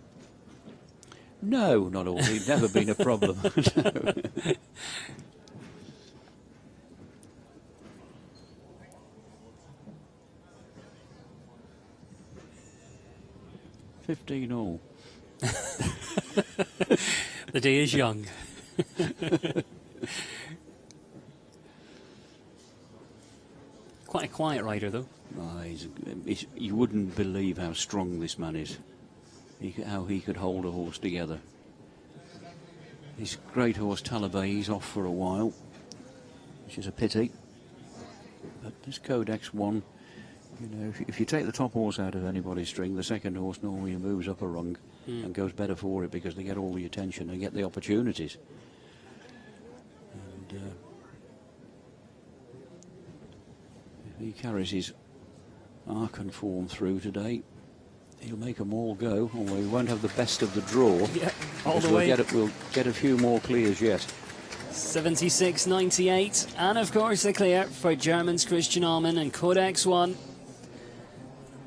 No, not all. He'd never been a problem. No. 15 all. The day is young. Quite a quiet rider, though. You wouldn't believe how strong this man is. How he could hold a horse together. His great horse Talabay, he's off for a while, which is a pity. But this Codex 1, you know, if you take the top horse out of anybody's string, the second horse normally moves up a rung and goes better for it because they get all the attention and get the opportunities. And if he carries his Aachen form through today, he'll make them all go, although he won't have the best of the draw. Yeah, all the way. way. We'll get a few more clears yet. 76.98, and of course the clear for Germans Christian Allman and Codex 1.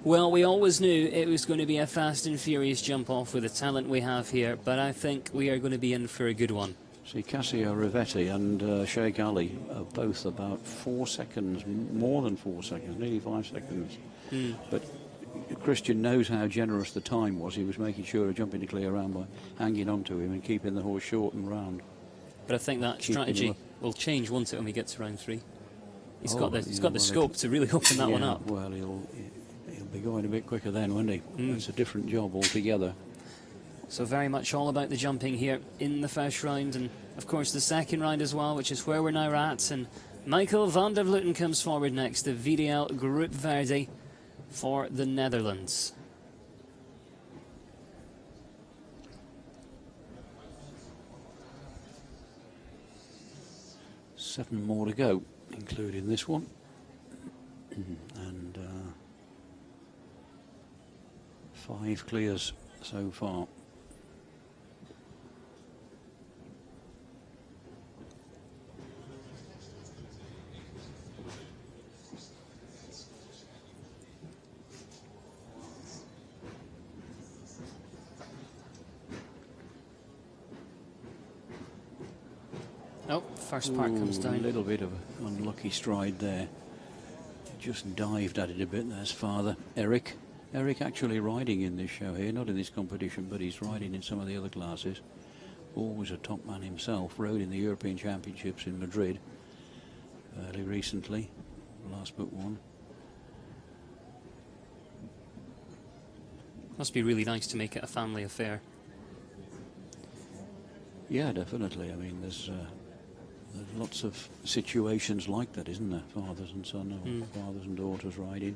Well, we always knew it was going to be a fast and furious jump off with the talent we have here, but I think we are going to be in for a good one. See, Cassio Rivietti and Sheikh Ali are both about 4 seconds, more than 4 seconds, nearly 5 seconds. But Christian knows how generous the time was. He was making sure of jumping to clear around by hanging on to him and keeping the horse short and round. But I think that strategy will change, won't it, when we get to round 3? He's got the scope to really open that one up. Well, he'll be going a bit quicker then, won't he? It's a different job altogether. So very much all about the jumping here in the first round, and of course the second round as well, which is where we're now at. And Michael van der Vleuten comes forward next, the VDL Group Verdi for the Netherlands. Seven more to go, including this one. 5 clears so far. Oh, first part comes down. A little bit of an unlucky stride there. Just dived at it a bit. There's father Eric. Eric actually riding in this show here, not in this competition, but he's riding in some of the other classes. Always a top man himself. Rode in the European Championships in Madrid fairly recently. Last but one. Must be really nice to make it a family affair. Yeah, definitely. I mean, there's lots of situations like that, isn't there? Fathers and son, or fathers and daughters riding.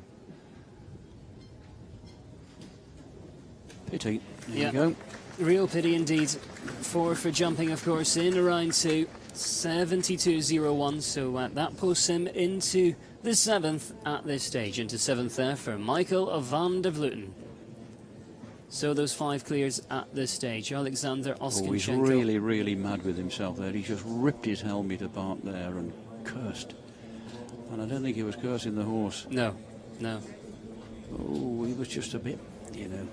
Pity. There you go. Real pity indeed. 4 for jumping, of course, in round 2. 72.01, so that posts him into the 7th at this stage. Into 7th there for Michael van der Vleuten. So those 5 clears at this stage. Alexander Oskinchenko. Oh, he's really, really mad with himself there. He just ripped his helmet apart there and cursed. And I don't think he was cursing the horse. No, no. Oh, he was just a bit, you know.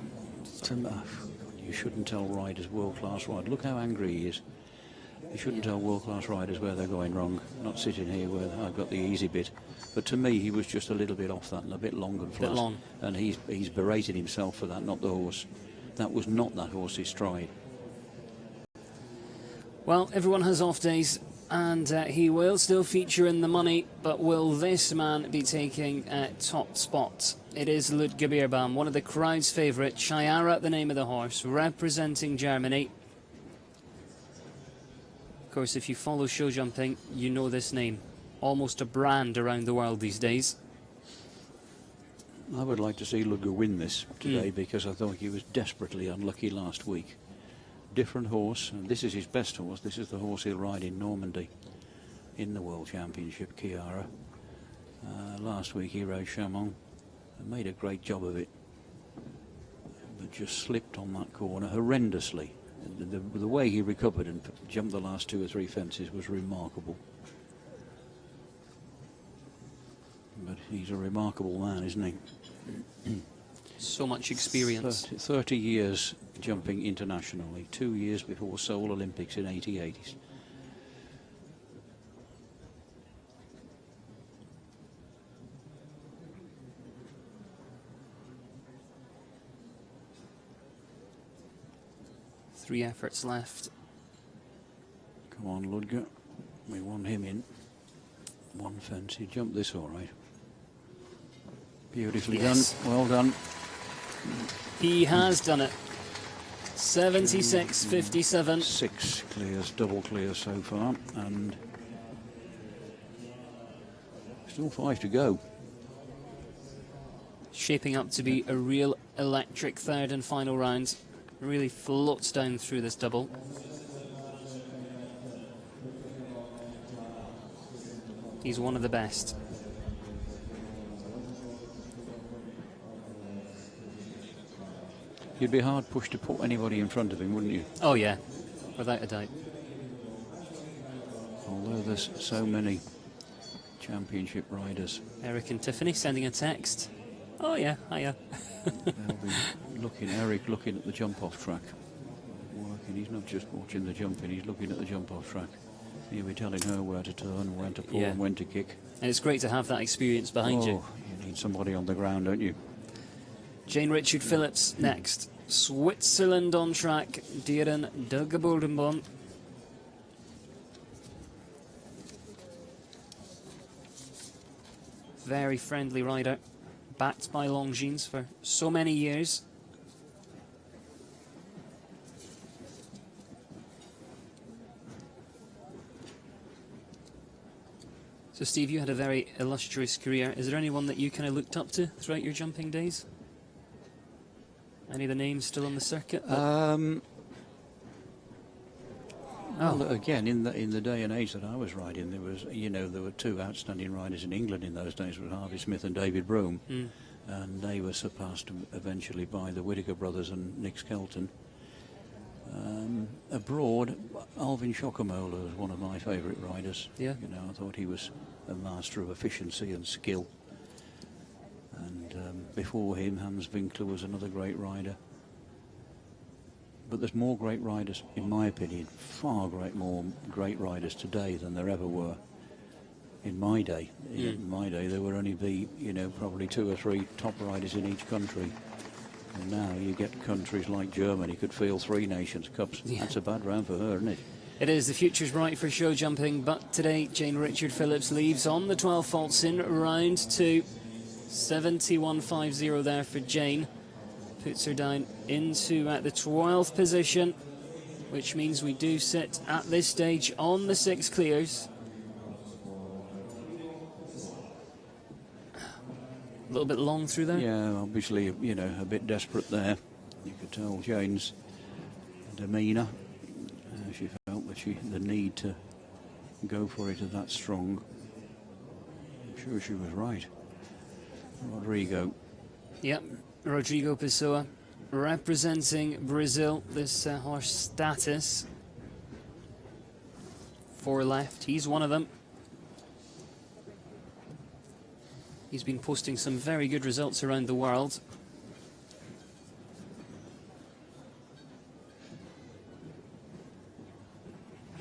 You shouldn't tell riders, world-class riders. Look how angry he is. You shouldn't tell world-class riders where they're going wrong. Not sitting here where I've got the easy bit. But to me, he was just a little bit off that and a bit long and flat. Bit long. And he's berated himself for that, not the horse. That was not that horse's stride. Well, everyone has off days, and he will still feature in the money, but will this man be taking top spot? It is Ludger Beerbaum, one of the crowd's favourite. Chiara, the name of the horse, representing Germany. Of course, if you follow show jumping, you know this name. Almost a brand around the world these days. I would like to see Ludger win this today because I thought he was desperately unlucky last week. Different horse, and this is his best horse. This is the horse he'll ride in Normandy in the World Championship, Chiara. Last week he rode Chamon and made a great job of it, but just slipped on that corner horrendously. The way he recovered and jumped the last 2 or 3 fences was remarkable. But he's a remarkable man, isn't he? So much experience. 30 years jumping internationally, 2 years before Seoul Olympics in 80s. Three efforts left. Come on, Ludger. We want him in. One fence. He jumped this all right. Beautifully done. Well done. He has done it. 76.57. 6 clears, double clears so far, and still 5 to go. Shaping up to be a real electric third and final round. Really floats down through this double. He's one of the best. You'd be hard pushed to put anybody in front of him, wouldn't you? Oh yeah, without a doubt. Although there's so many championship riders. Eric and Tiffany sending a text. Oh yeah, hiya. They'll be Eric looking at the jump-off track. Working. He's not just watching the jumping, he's looking at the jump-off track. He'll be telling her where to turn, when to pull, and when to kick. And it's great to have that experience behind you. You need somebody on the ground, don't you? Jane Richard Phillips next. Switzerland on track. Dieren de Geboordenbon. Very friendly rider. Backed by Longines for so many years. So Steve, you had a very illustrious career. Is there anyone that you kind of looked up to throughout your jumping days? Any of the names still on the circuit? Well, again, in the day and age that I was riding, there were 2 outstanding riders in England in those days, were Harvey Smith and David Broome. and they were surpassed eventually by the Whittaker brothers and Nick Skelton. Abroad, Alvin Schokemola was one of my favourite riders. Yeah. You know, I thought he was a master of efficiency and skill. And before him, Hans Winkler was another great rider. But there's more great riders, in my opinion, more great riders today than there ever were in my day. In my day, there would only be, you know, probably 2 or 3 top riders in each country. And now you get countries like Germany could field 3 Nations Cups. Yeah. That's a bad round for her, isn't it? It is. The future's bright for show jumping, but today Jane Richard Phillips leaves on the 12 faults in round 2. 71.50 there for Jane. Puts her down into the 12th position, which means we do sit at this stage on the 6 clears. A little bit long through there. Yeah, obviously, you know, a bit desperate there. You could tell Jane's demeanour. She felt that the need to go for it that strong. I'm sure she was right. Rodrigo. Yep, Rodrigo Pessoa representing Brazil. This horse Status. 4 left. He's one of them. He's been posting some very good results around the world.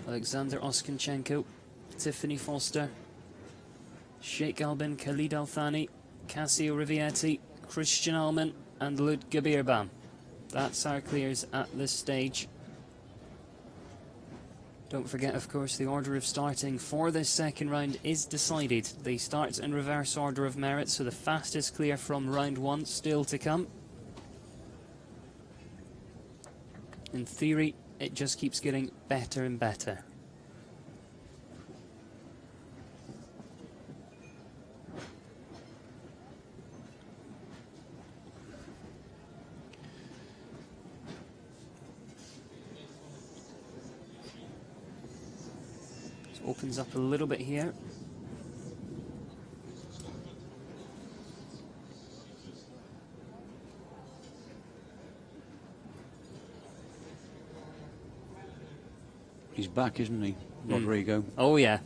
Alexander Oskinchenko, Tiffany Foster, Sheikh Albin, Khalid Al Thani, Cassio Rivietti, Christian Alman and Ludger Beerbam. That's our clears at this stage. Don't forget, of course, the order of starting for this second round is decided. They start in reverse order of merit, so the fastest clear from round 1 still to come. In theory, it just keeps getting better and better. Opens up a little bit here. He's back, isn't he, Rodrigo? Oh, yeah.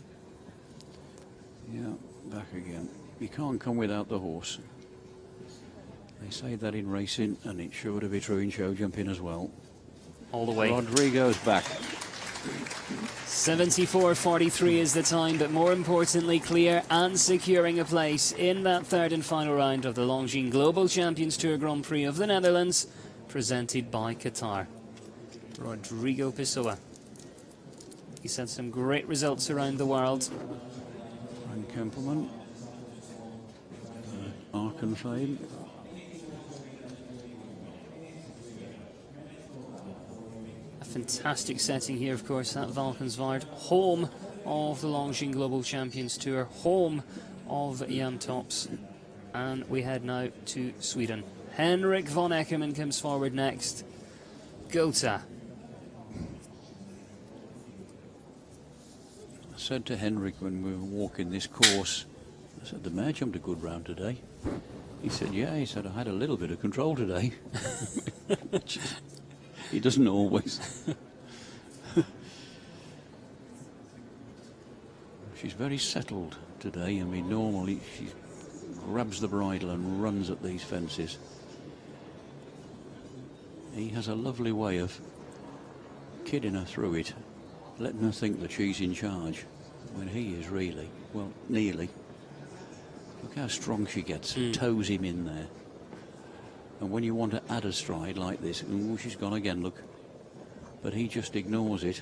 Yeah, back again. You can't come without the horse. They say that in racing, and it's sure to be true in show jumping as well. All the way. Rodrigo's back. 74.43 is the time, but more importantly, clear and securing a place in that third and final round of the Longines Global Champions Tour Grand Prix of the Netherlands, presented by Qatar. Rodrigo Pessoa. He's had some great results around the world. Frank Kempelman, Aachen fame. Fantastic setting here, of course, at Valkenswaard, home of the Longines Global Champions Tour, home of Jan Tops. And we head now to Sweden. Henrik von Eckermann comes forward next. Gotha. I said to Henrik when we were walking this course, I said, the mare jumped a good round today. He said, yeah, he said, I had a little bit of control today. He doesn't always. She's very settled today. I mean, normally she grabs the bridle and runs at these fences. He has a lovely way of kidding her through it, letting her think that she's in charge, when he is really, well, nearly. Look how strong she gets, toes him in there. And when you want to add a stride like this, ooh, she's gone again, look. But he just ignores it,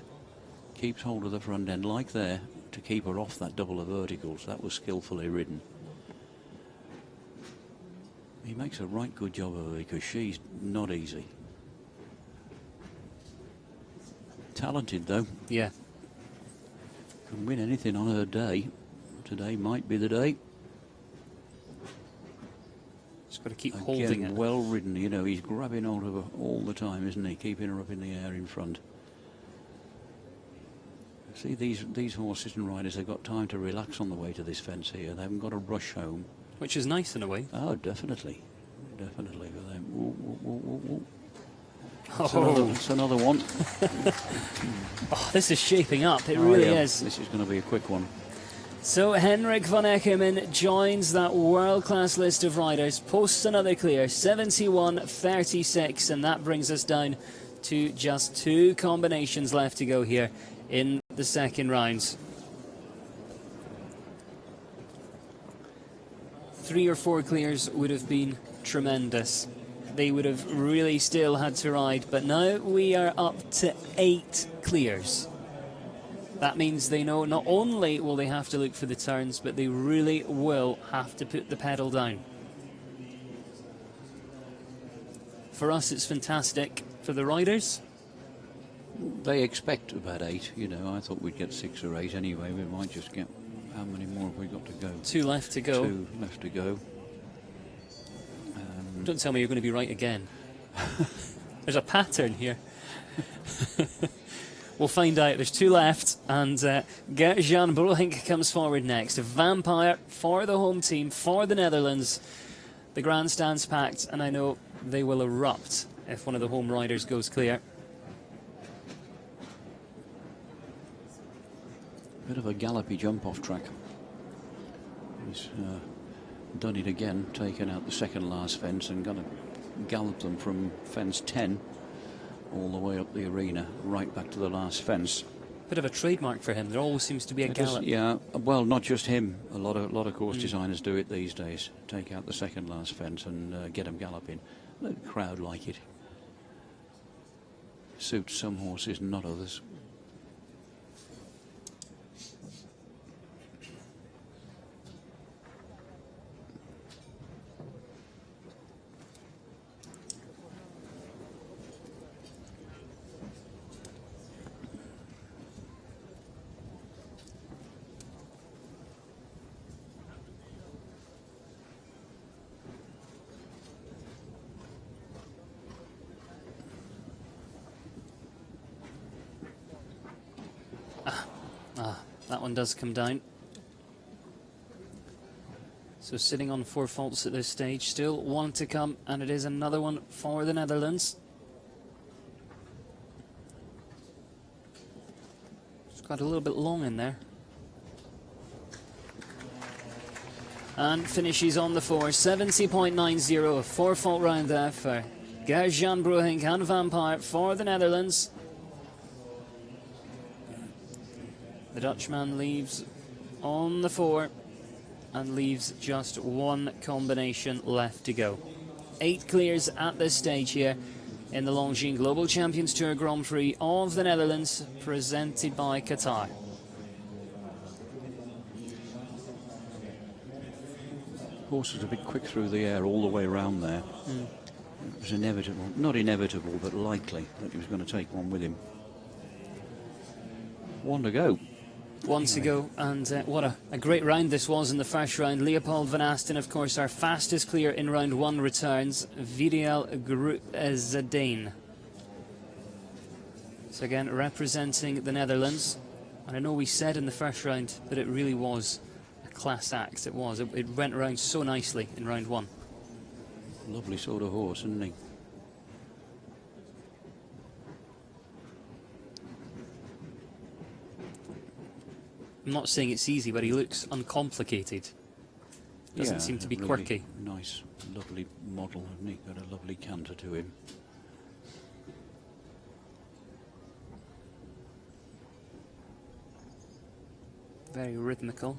keeps hold of the front end like there, to keep her off that double of verticals. That was skillfully ridden. He makes a right good job of her because she's not easy. Talented though. Yeah. Can win anything on her day. Today might be the day. Just got to keep Again, holding it. well ridden, you know, he's grabbing hold of her all the time, isn't he? Keeping her up in the air in front. See, these horses and riders have got time to relax on the way to this fence here. They haven't got to rush home. Which is nice in a way. Oh, definitely. definitely for them. That's another one. Oh, this is shaping up. It Oh, really yeah. is. This is going to be a quick one. So Henrik van Eckermann joins that world-class list of riders, posts another clear, 71.36, and that brings us down to just 2 combinations left to go here in the second round. 3 or 4 clears would have been tremendous. They would have really still had to ride, but now we are up to 8 clears. That means they know not only will they have to look for the turns, but they really will have to put the pedal down. For us, it's fantastic. For the riders, They expect about 8, you know. I thought we'd get 6 or 8 anyway. We might just get, how many more have we got to go? 2 left to go. 2 left to go. Don't tell me you're going to be right again. There's a pattern here. We'll find out. There's 2 left, and Gert-Jan Brohink comes forward next. A Vampire for the home team, for the Netherlands. The grandstand's packed, and I know they will erupt if one of the home riders goes clear. Bit of a gallopy jump off track. He's done it again, taken out the second last fence and going to gallop them from fence 10 all the way up the arena, right back to the last fence. Bit of a trademark for him. There always seems to be a gallop. Yeah, well, not just him. A lot of course designers do it these days. Take out the second last fence and get them galloping. The crowd like it. Suits some horses, not others. That one does come down. So sitting on 4 faults at this stage. Still 1 to come, and it is another one for the Netherlands. It's got a little bit long in there. And finishes on the 4. 70.90, a 4 fault round there for Gert-Jan Brohink and Vampire for the Netherlands. The Dutchman leaves on the 4 and leaves just 1 combination left to go. 8 clears at this stage here in the Longines Global Champions Tour Grand Prix of the Netherlands, presented by Qatar. Horse was a bit quick through the air all the way around there. It was inevitable, not inevitable, but likely that he was going to take one with him. 1 to go. 1 to go, and what a great round this was in the first round. Leopold van Asten, of course, our fastest clear in round 1 returns. Vidiel Zadane. So again, representing the Netherlands. And I know we said in the first round that it really was a class act. It was. It went around so nicely in round 1. Lovely sort of horse, isn't he? I'm not saying it's easy, but he looks uncomplicated. Doesn't seem to be really quirky. Nice, lovely model, hasn't he? Got a lovely canter to him. Very rhythmical.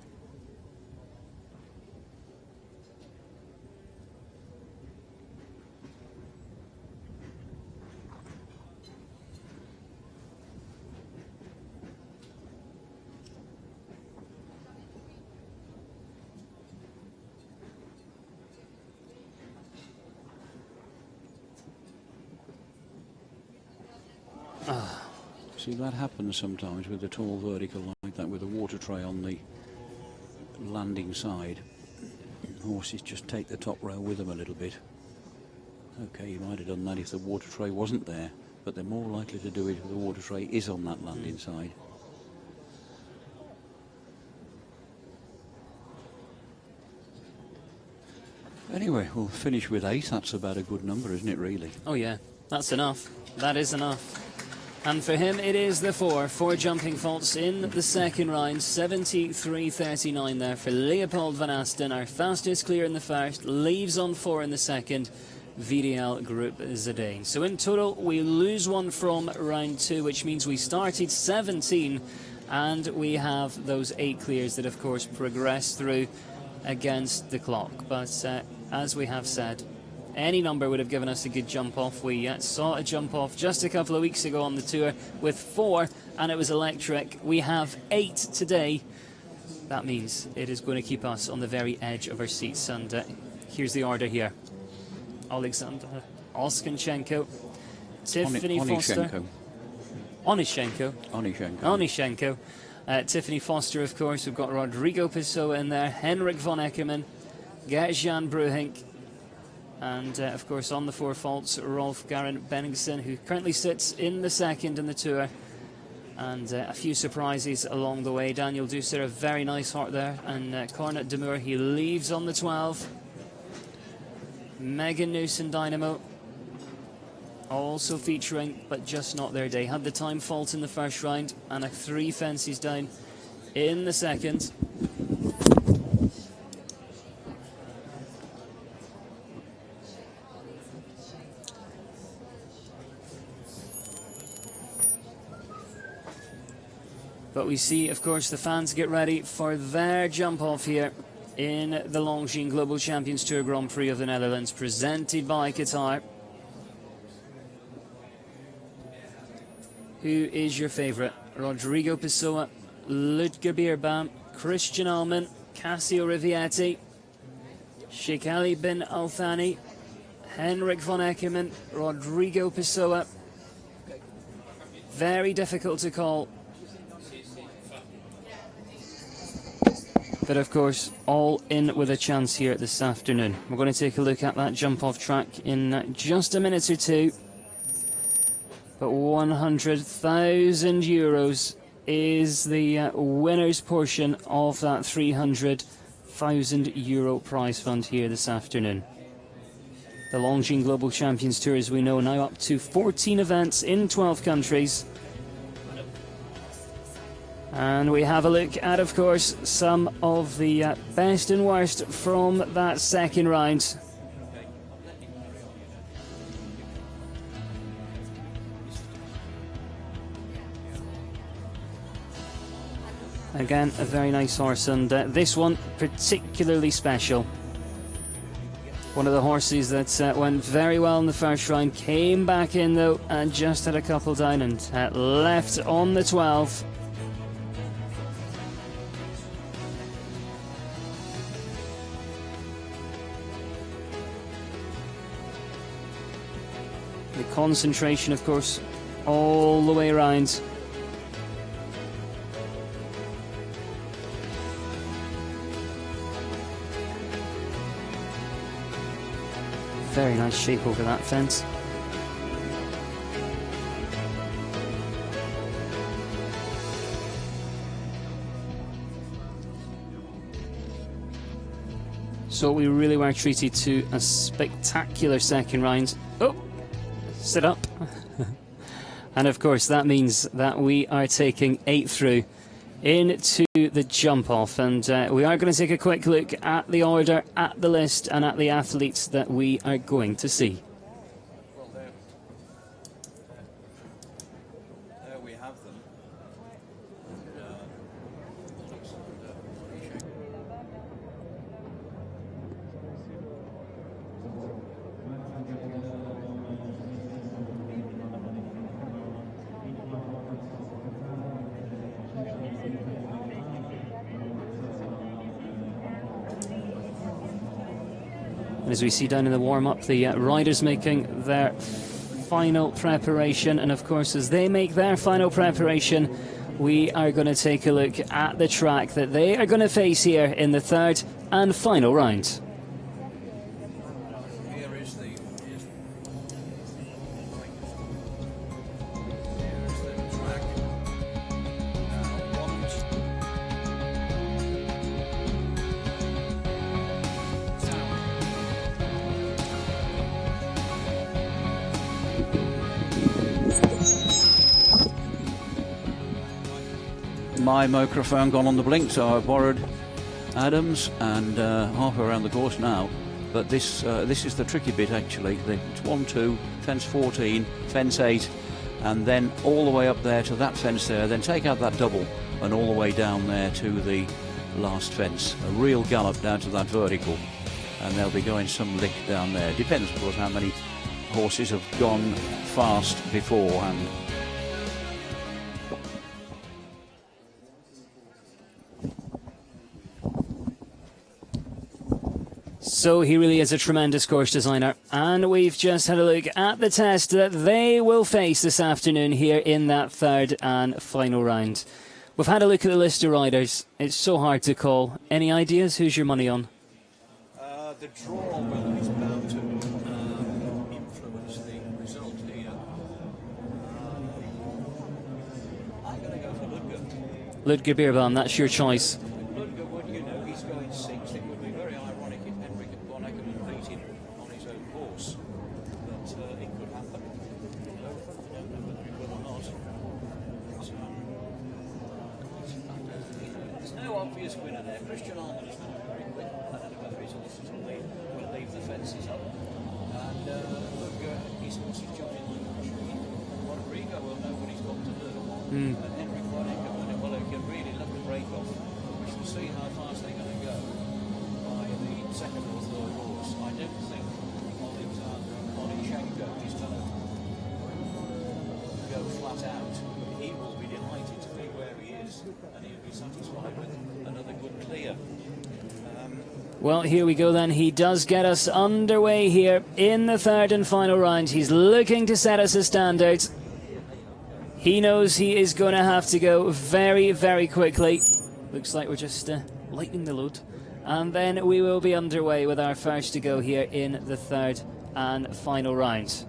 See, that happens sometimes with a tall vertical like that, with a water tray on the landing side. Horses just take the top row with them a little bit. Okay, you might have done that if the water tray wasn't there, but they're more likely to do it if the water tray is on that landing side. Anyway, we'll finish with 8. That's about a good number, isn't it, really? Oh yeah, that's enough. That is enough. And for him, it is the 4 jumping faults in the second round. 73.39 there for Leopold van Asten, our fastest clear in the first, leaves on 4 in the second. VDL Group Zidane. So in total, we lose 1 from round 2, which means we started 17, and we have those 8 clears that, of course, progress through against the clock. But as we have said, any number would have given us a good jump off. We saw a jump off just a couple of weeks ago on the tour with 4, and it was electric. We have 8 today. That means it is going to keep us on the very edge of our seats. And here's the order here: Alexander Oskanchenko, Tiffany Foster, Onishenko, Tiffany Foster, of course. We've got Rodrigo Pessoa in there, Henrik von Eckermann, Gert-Jan Bruhink, and of course on the 4 faults, Rolf Garen Benningsen, who currently sits in the second in the tour. And a few surprises along the way. Daniel Dusser, a very nice heart there, and Cornet de Moor, he leaves on the 12. Megan Newson Dynamo also featuring, but just not their day. Had the time fault in the first round and a 3 fences down in the second. But we see, of course, the fans get ready for their jump off here in the Longines Global Champions Tour Grand Prix of the Netherlands, presented by Qatar. Who is your favourite? Rodrigo Pessoa, Ludger Beerbaum, Christian Alman, Cassio Rivietti, Sheikh Ali bin Al Thani, Henrik von Eckermann, Rodrigo Pessoa. Very difficult to call. But of course, all in with a chance here this afternoon. We're going to take a look at that jump off track in just a minute or two. But 100,000 euros is the winner's portion of that 300,000 euro prize fund here this afternoon. The Longines Global Champions Tour, as we know, now up to 14 events in 12 countries. And we have a look at, of course, some of the best and worst from that second round. Again, a very nice horse, and this one particularly special. One of the horses that went very well in the first round, came back in though, and just had a couple down, and left on the 12. The concentration, of course, all the way around. Very nice shape over that fence. So we really were treated to a spectacular second round. Oh, sit up. And of course that means that we are taking 8 through into the jump off, and we are going to take a quick look at the order, at the list, and at the athletes that we are going to see. There we have them. And as we see down in the warm-up, the riders making their final preparation, and of course as they make their final preparation, we are going to take a look at the track that they are going to face here in the third and final round. my microphone gone on the blink, so I borrowed Adam's and half around the course now. But this is the tricky bit actually. It's 1, 2, fence 14, fence 8, and then all the way up there to that fence there, then take out that double and all the way down there to the last fence. A real gallop down to that vertical, and they'll be going some lick down there. Depends, of course, how many horses have gone fast beforehand. So he really is a tremendous course designer, and we've just had a look at the test that they will face this afternoon here in that third and final round. We've had a look at the list of riders. It's so hard to call. Any ideas? Who's your money on? The draw is bound to influence the result here. I'm going to go for Ludger. Ludger Beerbaum, that's your choice. Ludger would, you know, he's going sixth. It would be very ironic if Henrik had gone and beat him on his own course. But it could happen. I don't know whether it will or not. There's no obvious winner there. Christian Almond is going to be very quick. I don't know whether his horses will leave the fences up. And Ludger, his horse is jumping like a tree. Rodrigo will know what he's got to do. And Henrik well, he can really look the break off. We shall see how fast they're going to go by the second or third horse. I don't think Alexander Monichenko is going to go flat out. He will be delighted to be where he is, and he'll be satisfied with another good clear. Well, here we go then. He does get us underway here in the third and final round. He's looking to set us a standard. He knows he is going to have to go very, very quickly. Looks like we're just lightening the load. And then we will be underway with our first to go here in the third and final round.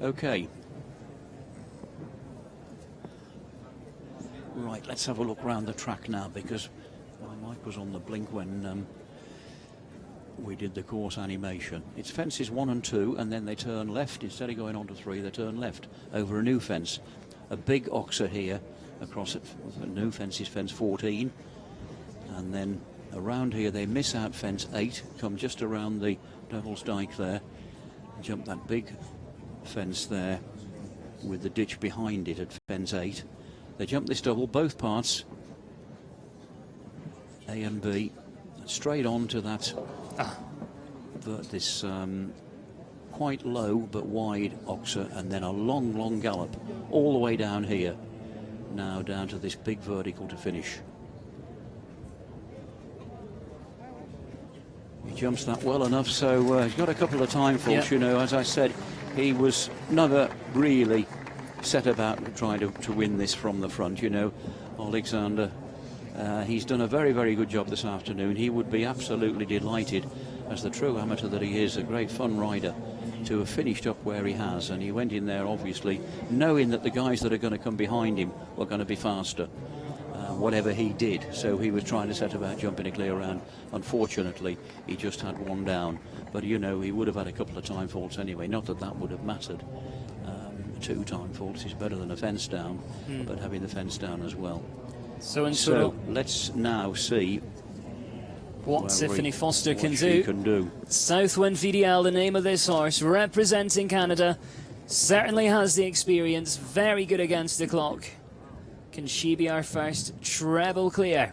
Okay. Right, let's have a look around the track now, because my mic was on the blink when we did the course animation. It's fences 1 and 2, and then they turn left. Instead of going on to 3, they turn left over a new fence. A big oxer here across it. The new fence is fence 14. And then around here they miss out fence 8, come just around the Devil's Dyke there, jump that big fence there with the ditch behind it at fence 8. They jump this double, both parts, A and B, straight on to that this quite low but wide oxer, and then a long gallop all the way down here, now down to this big vertical to finish. He jumps that well enough, so he's got a couple of time faults, you know. As I said, he was never really set about trying to win this from the front, you know. Alexander, he's done a very, very good job this afternoon. He would be absolutely delighted, as the true amateur that he is, a great fun rider, to have finished up where he has. And he went in there, obviously, knowing that the guys that are going to come behind him were going to be faster, whatever he did. So he was trying to set about jumping a clear round. Unfortunately, he just had one down. But, you know, he would have had a couple of time faults anyway. Not that that would have mattered. 2 time faults is better than a fence down, but having the fence down as well. So let's now see what Tiffany Foster can do. Southwind VDL, the name of this horse, representing Canada, certainly has the experience, very good against the clock. Can she be our first treble clear?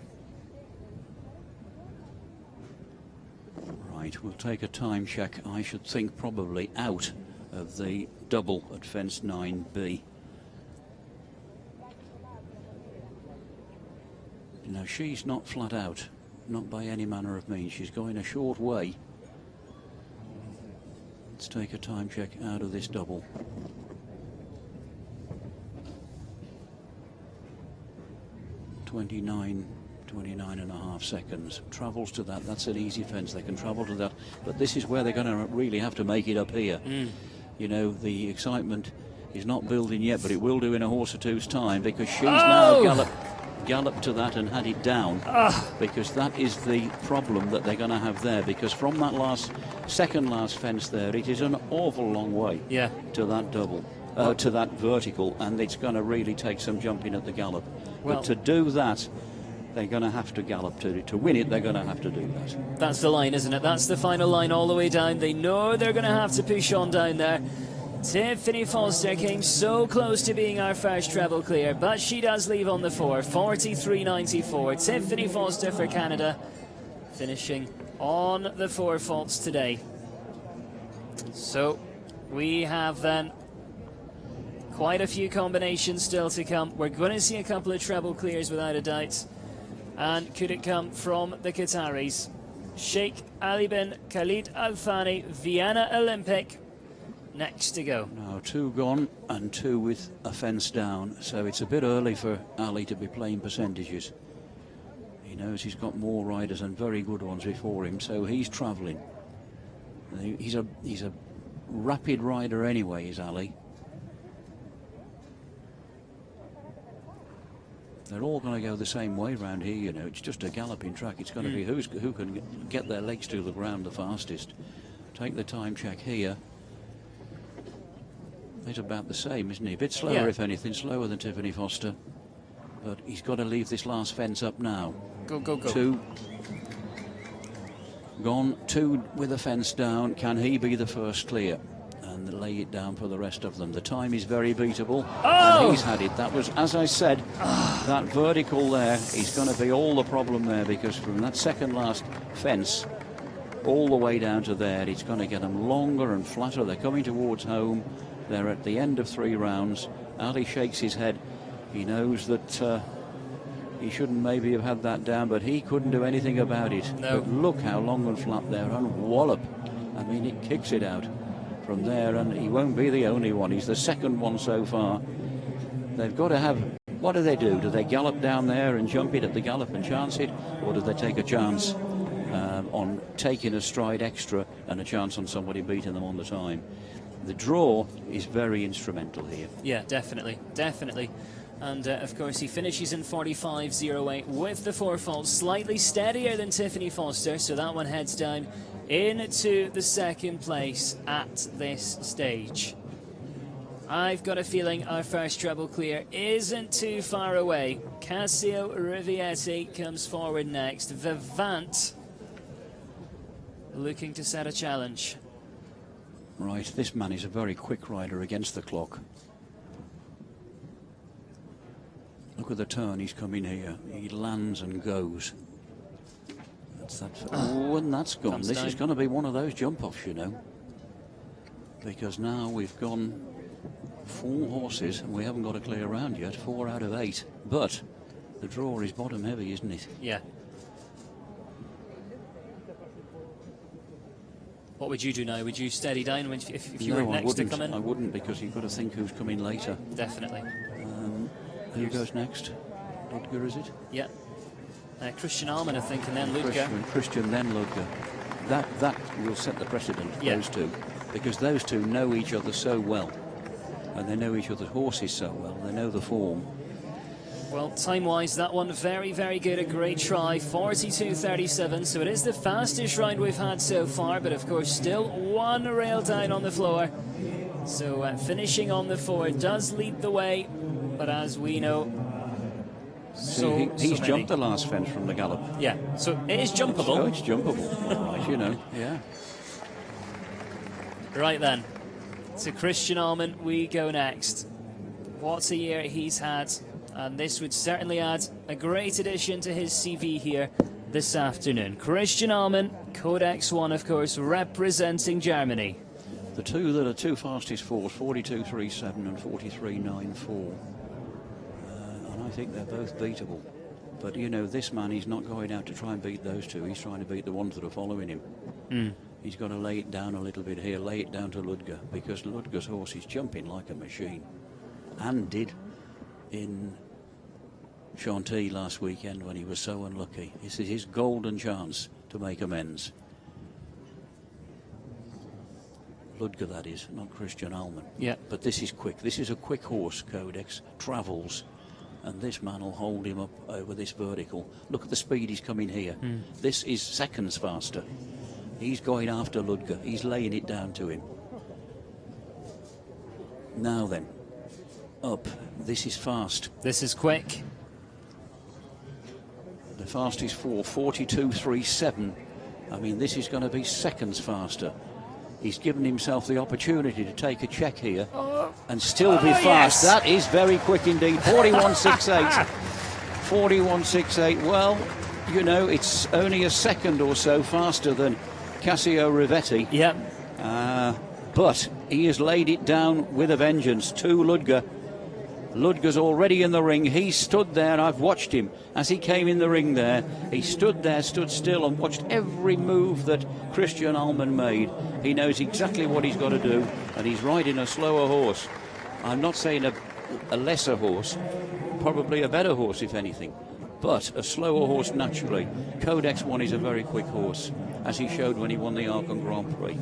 Right, we'll take a time check. I should think probably out of the double at fence 9B. No, she's not flat out, not by any manner of means. She's going a short way. Let's take a time check out of this double. .29 and a half seconds. Travels to that. That's an easy fence. They can travel to that. But this is where they're going to really have to make it up here. You know, the excitement is not building yet, but it will do in a horse or two's time, because she's now galloped to that and had it down, because that is the problem that they're going to have there, because from that second last fence there, it is an awful long way to that double, to that vertical, and it's going to really take some jumping at the gallop. But to do that, they're going to have to gallop to win it. They're going to have to do that. That's the line, isn't it? That's the final line all the way down. They know they're going to have to push on down there. Tiffany Foster came so close to being our first treble clear, but she does leave on the 4, 43.94. Tiffany Foster for Canada, finishing on the 4 faults today. So we have then quite a few combinations still to come. We're going to see a couple of treble clears without a doubt. And could it come from the Qataris? Sheikh Ali bin Khalid Al Thani, Vienna Olympic, next to go. Now 2 gone and 2 with a fence down, so it's a bit early for Ali to be playing percentages. He knows he's got more riders and very good ones before him, so he's travelling. He's a rapid rider anyway, is Ali. They're all going to go the same way round here, you know. It's just a galloping track. It's going to be who can get their legs to the ground the fastest. Take the time check here. He's about the same, isn't he? A bit slower, if anything, slower than Tiffany Foster. But he's got to leave this last fence up now. Go, go, go. 2 gone, 2 with a fence down. Can he be the first clear and lay it down for the rest of them? The time is very beatable. And he's had it. That was, as I said, that vertical there is going to be all the problem there, because from that second last fence all the way down to there, it's going to get them longer and flatter. They're coming towards home. They're at the end of 3 rounds. Ali shakes his head. He knows that he shouldn't maybe have had that down, but he couldn't do anything about it. No. But look how long and flat there, and wallop. I mean, it kicks it out from there, and he won't be the only one. He's the second one so far. They've got to have... What do? Do they gallop down there and jump it at the gallop and chance it, or do they take a chance on taking a stride extra and a chance on somebody beating them on the time? The draw is very instrumental here. Yeah, definitely, definitely. And of course he finishes in 45.08 with the 4 faults, slightly steadier than Tiffany Foster, so that one heads down into the second place at this stage. I've got a feeling our first treble clear isn't too far away. Cassio Rivietti comes forward next. Vivant looking to set a challenge. Right, this man is a very quick rider against the clock. Look at the turn he's coming here. He lands and goes. That's that. Oh, and that's gone. This is going to be one of those jump-offs, you know. Because now we've gone 4 horses and we haven't got a clear round yet. 4 out of 8. But the draw is bottom heavy, isn't it? Yeah. What would you do now? Would you steady down if you were next to come in? I wouldn't, because you've got to think who's coming later. Definitely. Who goes next? Ludger, is it? Yeah. Christian Alman, I think, and then Ludger. Christian, then Ludger. That will set the precedent, those two. Because those two know each other so well. And they know each other's horses so well. They know the form. Well, time-wise, that one very, very good. A great try. 42.37. So it is the fastest round we've had so far. But, of course, still 1 rail down on the floor. So finishing on the 4 does lead the way. But as we know, he's jumped the last fence from the gallop. Yeah, so it is jumpable. So it's jumpable, right, you know, yeah. Right then, to Christian Alman we go next. What a year he's had, and this would certainly add a great addition to his CV here this afternoon. Christian Alman, Codex 1, of course, representing Germany. The two that are 2 fastest fours, 42.37 and 43.94. I think they're both beatable. But, you know, this man, he's not going out to try and beat those two. He's trying to beat the ones that are following him. He's got to lay it down a little bit here, lay it down to Ludger, because Ludger's horse is jumping like a machine. And did in Chantilly last weekend when he was so unlucky. This is his golden chance to make amends. Ludger, that is, not Christian Alman. Yeah. But this is quick. This is a quick horse, Codex. Travels. And this man will hold him up over this vertical. Look at the speed he's coming here. This is seconds faster. He's going after Ludger. He's laying it down to him. Now then, up. This is fast. This is quick. The fastest 42.37. I mean, this is going to be seconds faster. He's given himself the opportunity to take a check here and still be fast. Yes. That is very quick indeed. 41.68. 41.68. Well, you know, it's only a second or so faster than Cassio Rivetti. Yep. But he has laid it down with a vengeance to Ludger. Ludger's already in the ring. He stood there. I've watched him as he came in the ring there. He stood there, stood still, and watched every move that Christian Alman made. He knows exactly what he's got to do, and he's riding a slower horse. I'm not saying a lesser horse, probably a better horse, if anything, but a slower horse naturally. Codex 1 is a very quick horse, as he showed when he won the Aachen Grand Prix.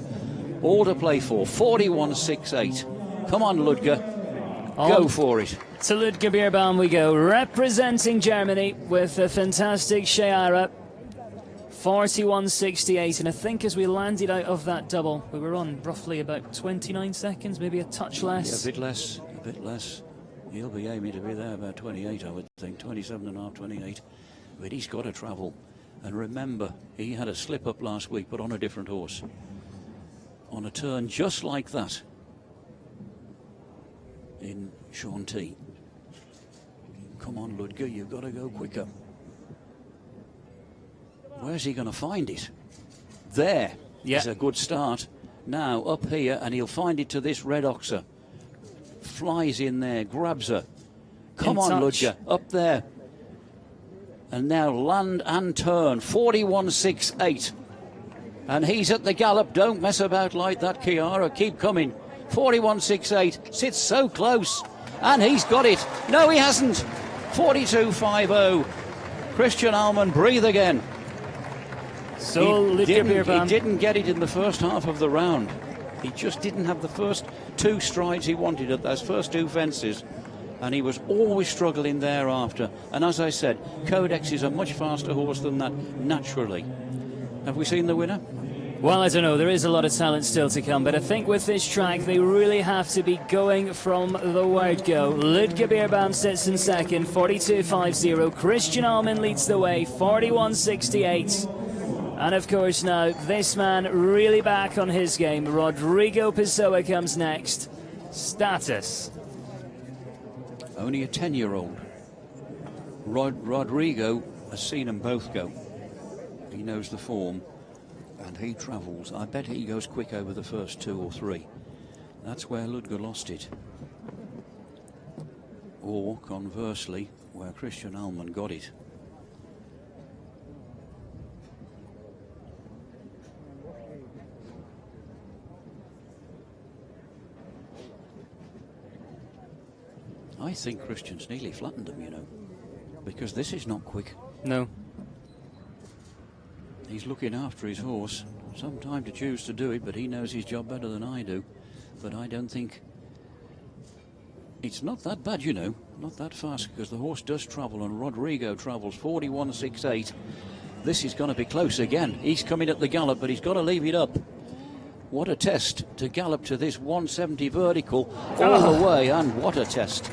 All to play for. 41.68. Come on, Ludger. Go for it. To Ludger Bierbaum we go, representing Germany with a fantastic Sheara. 41.68, and I think as we landed out of that double, we were on roughly about 29 seconds, maybe a touch less. Yeah, a bit less. He'll be aiming to be there about 28, I would think, 27.5, 28. But he's got to travel. And remember, he had a slip up last week, but on a different horse. On a turn just like that. In Chantilly. Come on, Ludger, you've got to go quicker. Where's he going to find it? There. Yeah. It's a good start. Now up here, and he'll find it to this red oxer. Flies in there, grabs her. Come on, Ludger, up there. And now land and turn. 41.68. And he's at the gallop. Don't mess about like that, Chiara. Keep coming. 41.68, sits so close, and he's got it. No, he hasn't. 42.50. Christian Alman, breathe again. So he didn't get it in the first half of the round. He just didn't have the first two strides he wanted at those first two fences, and he was always struggling thereafter. And as I said, Codex is a much faster horse than that naturally. Have we seen the winner? Well, I don't know, there is a lot of talent still to come, but I think with this track they really have to be going from the word go. Ludger Bierbaum sits in second, 42.50. Christian Alman leads the way, 41.68. And of course now, this man really back on his game. Rodrigo Pessoa comes next. Status. Only a 10-year-old. Rodrigo has seen them both go. He knows the form. And he travels. I bet he goes quick over the first 2 or 3. That's where Ludger lost it. Or, conversely, where Christian Alman got it. I think Christian's nearly flattened him, you know, because this is not quick. No. He's looking after his horse. Some time to choose to do it, but he knows his job better than I do. But I don't think... It's not that bad, you know. Not that fast, because the horse does travel, and Rodrigo travels 41.68. This is going to be close again. He's coming at the gallop, but he's got to leave it up. What a test to gallop to this 170 vertical all the way, and what a test.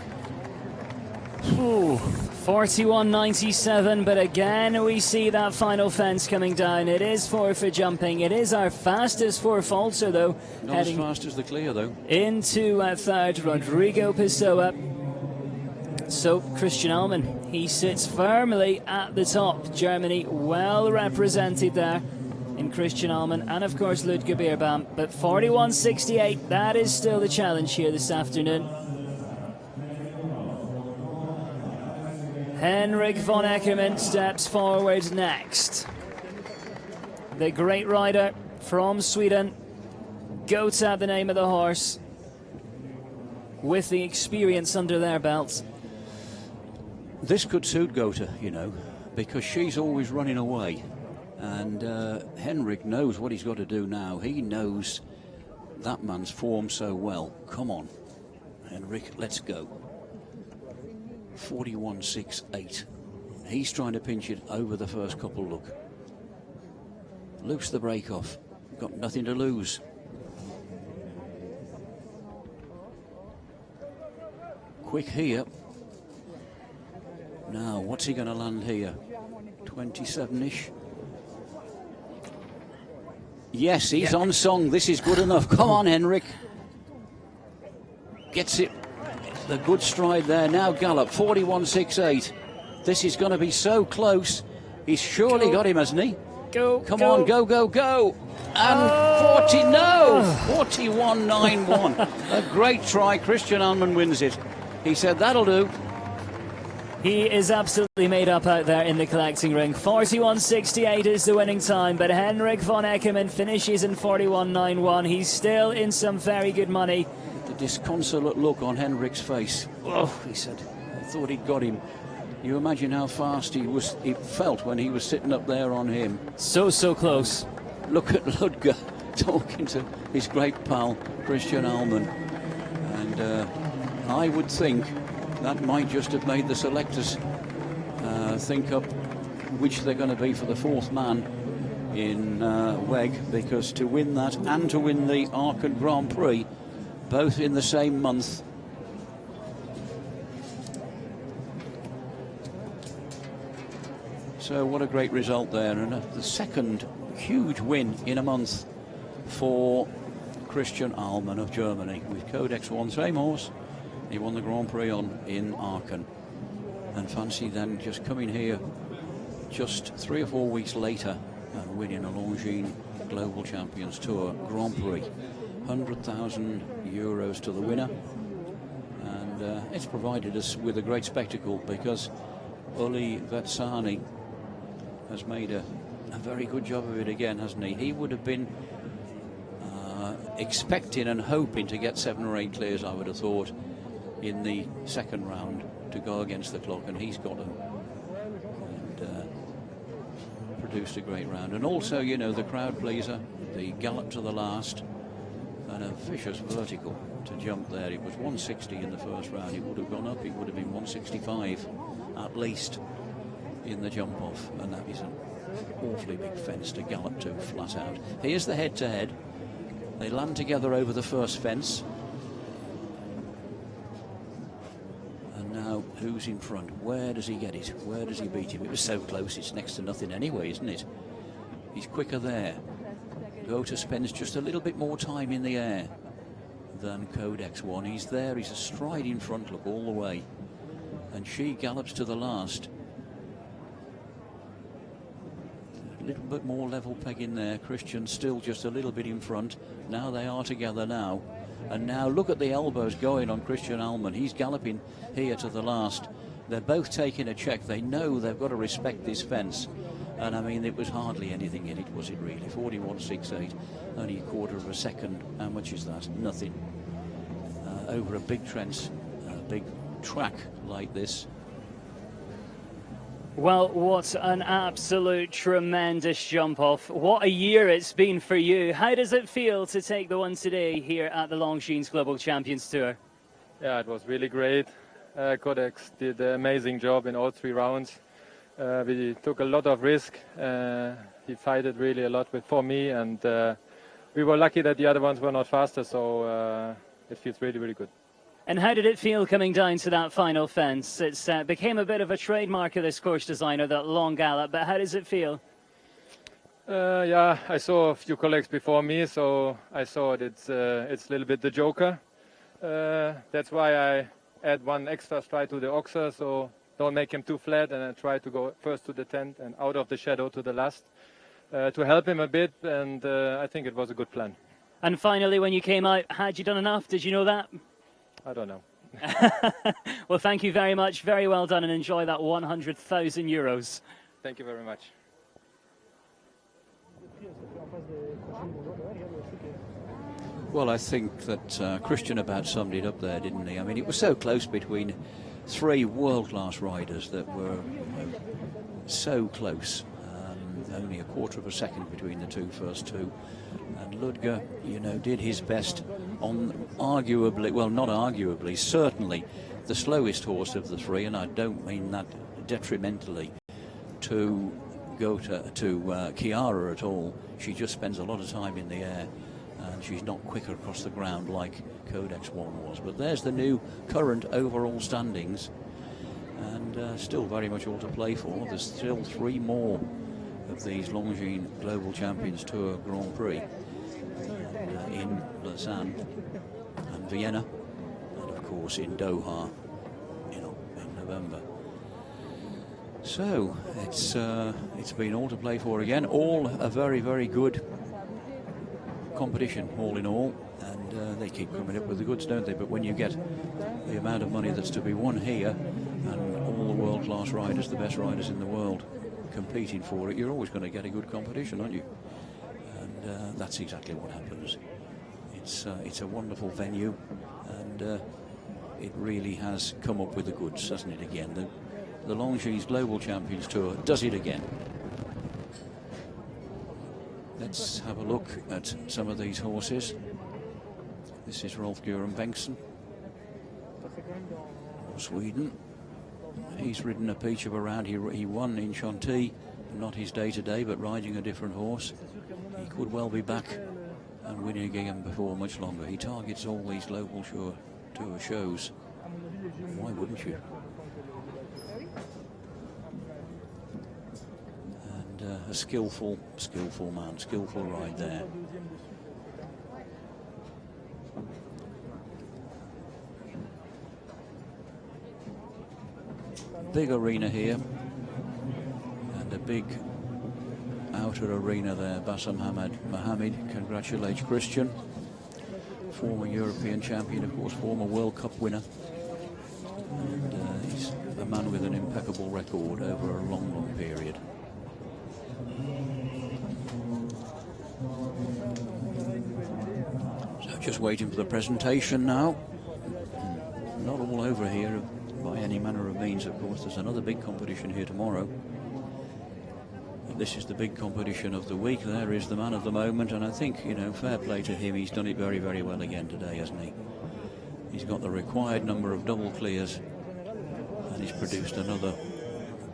Ooh, 41.97, but again we see that final fence coming down. It is 4 for jumping. It is our fastest 4 falter, though. Not as fast as the clear, though. Into third, Rodrigo Pessoa. So Christian Alman, he sits firmly at the top. Germany well represented there in Christian Alman, and of course Ludger Bierbaum. But 41.68, that is still the challenge here this afternoon. Henrik von Eckermann steps forward next. The great rider from Sweden. Gotha, the name of the horse, with the experience under their belts. This could suit Gotha, you know, because she's always running away. And Henrik knows what he's got to do now. He knows that man's formed so well. Come on, Henrik, let's go. 41.68. He's trying to pinch it over the first couple, look. Loose the brake off. Got nothing to lose. Quick here. Now, what's he going to land here? 27-ish. Yes, he's on song. This is good enough. Come on, Henrik. Gets it. The good stride there. Now Gallop, 41.68. This is going to be so close. He's surely got him, hasn't he? Come on, go, go, go. And 41.91. A great try. Christian Alman wins it. He said, that'll do. He is absolutely made up out there in the collecting ring. 41.68 is the winning time, but Henrik von Eckermann finishes in 41.91. He's still in some very good money. The disconsolate look on Henrik's face. Oh, he said, I thought he'd got him. You imagine how fast he felt when he was sitting up there on him. So close. Look at Ludger talking to his great pal, Christian Alman. And I would think that might just have made the selectors think up which they're going to be for the fourth man in WEG, because to win that and to win the Aachen Grand Prix, both in the same month, so what a great result there, and the second huge win in a month for Christian Alman of Germany with Codex 1, same horse. He won the Grand Prix in Aachen, and fancy then just coming here just 3 or 4 weeks later and winning a Longines Global Champions Tour Grand Prix. 100,000 euros to the winner, and it's provided us with a great spectacle, because Uli Vetsani has made a very good job of it again, hasn't he? He would have been expecting and hoping to get 7 or 8 clears, I would have thought, in the second round to go against the clock, and he's got them, and produced a great round. And also, you know, the crowd pleaser, the gallop to the last, and a vicious vertical to jump there. It was 160 in the first round. It would have gone up. It would have been 165 at least in the jump off, and that is an awfully big fence to gallop to flat out. Here's the head-to-head. They land together over the first fence. Now, who's in front? Where does he get it? Where does he beat him? It was so close, it's next to nothing anyway, isn't it? He's quicker there. Gota spends just a little bit more time in the air than Codex 1. He's there, he's a stride in front, look, all the way. And she gallops to the last. A little bit more level peg in there. Christian still just a little bit in front. Now they are together now. And now look at the elbows going on Christian Alman. He's galloping here to the last. They're both taking a check. They know they've got to respect this fence. And I mean, it was hardly anything in it, was it really? 41.68, only a quarter of a second. How much is that? Nothing. Over a big trench, a big track like this. Well, what an absolute tremendous jump off. What a year it's been for you. How does it feel to take the one today here at the Longines Global Champions Tour? Yeah, it was really great. Codex did an amazing job in all 3 rounds. We took a lot of risk. He fighted really a lot for me, and we were lucky that the other ones were not faster, so it feels really, really good. And how did it feel coming down to that final fence? It's became a bit of a trademark of this course designer, that long gallop, but how does it feel? Yeah, I saw a few colleagues before me, so I saw it's a little bit the joker. That's why I add 1 extra stride to the oxer, so don't make him too flat, and I try to go first to the tent and out of the shadow to the last to help him a bit, and I think it was a good plan. And finally, when you came out, had you done enough? Did you know that? I don't know. Well, thank you very much. Very well done, and enjoy that 100,000 euros. Thank you very much. Well, I think that Christian about summed it up there, didn't he? I mean, it was so close between 3 world-class riders that were so close. only a quarter of a second between the first two. And Ludger, you know, did his best on arguably, well, not arguably, certainly the slowest horse of the three, and I don't mean that detrimentally to go to Chiara at all. She just spends a lot of time in the air, and she's not quicker across the ground like Codex 1 was. But there's the new current overall standings, and still very much all to play for. There's still 3 more of these Longines Global Champions Tour Grand Prix in Lausanne and Vienna, and of course in Doha in November. So it's been all to play for again. All a very, very good competition, all in all, and they keep coming up with the goods, don't they? But when you get the amount of money that's to be won here, and all the world-class riders, the best riders in the world, competing for it, you're always going to get a good competition, aren't you? And that's exactly what happens. It's a wonderful venue, and it really has come up with the goods, hasn't it? Again, the Longines Global Champions Tour does it again. Let's have a look at some of these horses. This is Rolf Göran Bengtsson, Sweden. He's ridden a peach of a round. He won in Chantilly, not his day today, but riding a different horse. He could well be back and winning again before much longer. He targets all these global tour shows. Why wouldn't you? And a skillful man, skillful ride there. Big arena here, and a big outer arena there. Bassam Mohammed congratulates Christian, former European champion, of course, former World Cup winner, and he's a man with an impeccable record over a long period. So just waiting for the presentation now. Not all over here by any manner of means, of course. There's another big competition here tomorrow. This is the big competition of the week. There is the man of the moment, and I think, you know, fair play to him. He's done it very, very well again today, hasn't he? He's got the required number of double clears, and he's produced another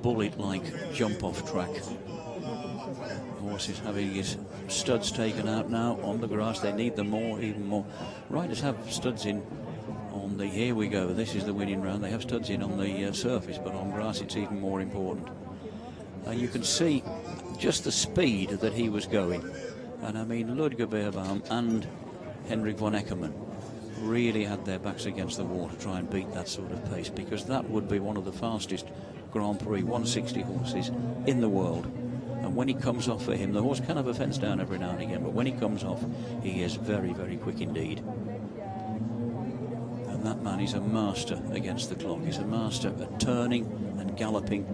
bullet-like jump-off track. The horse is having his studs taken out now on the grass. They need them more, even more. Riders have studs in on the, here we go, this is the winning round. They have studs in on the surface, but on grass it's even more important. You can see just the speed that he was going, and I mean Ludger Beerbaum and Henrik von Eckermann really had their backs against the wall to try and beat that sort of pace, because that would be one of the fastest Grand Prix 160 horses in the world. And when he comes off for him, the horse can have a fence down every now and again, but when he comes off, he is very, very quick indeed. And that man is a master against the clock. He's a master at turning and galloping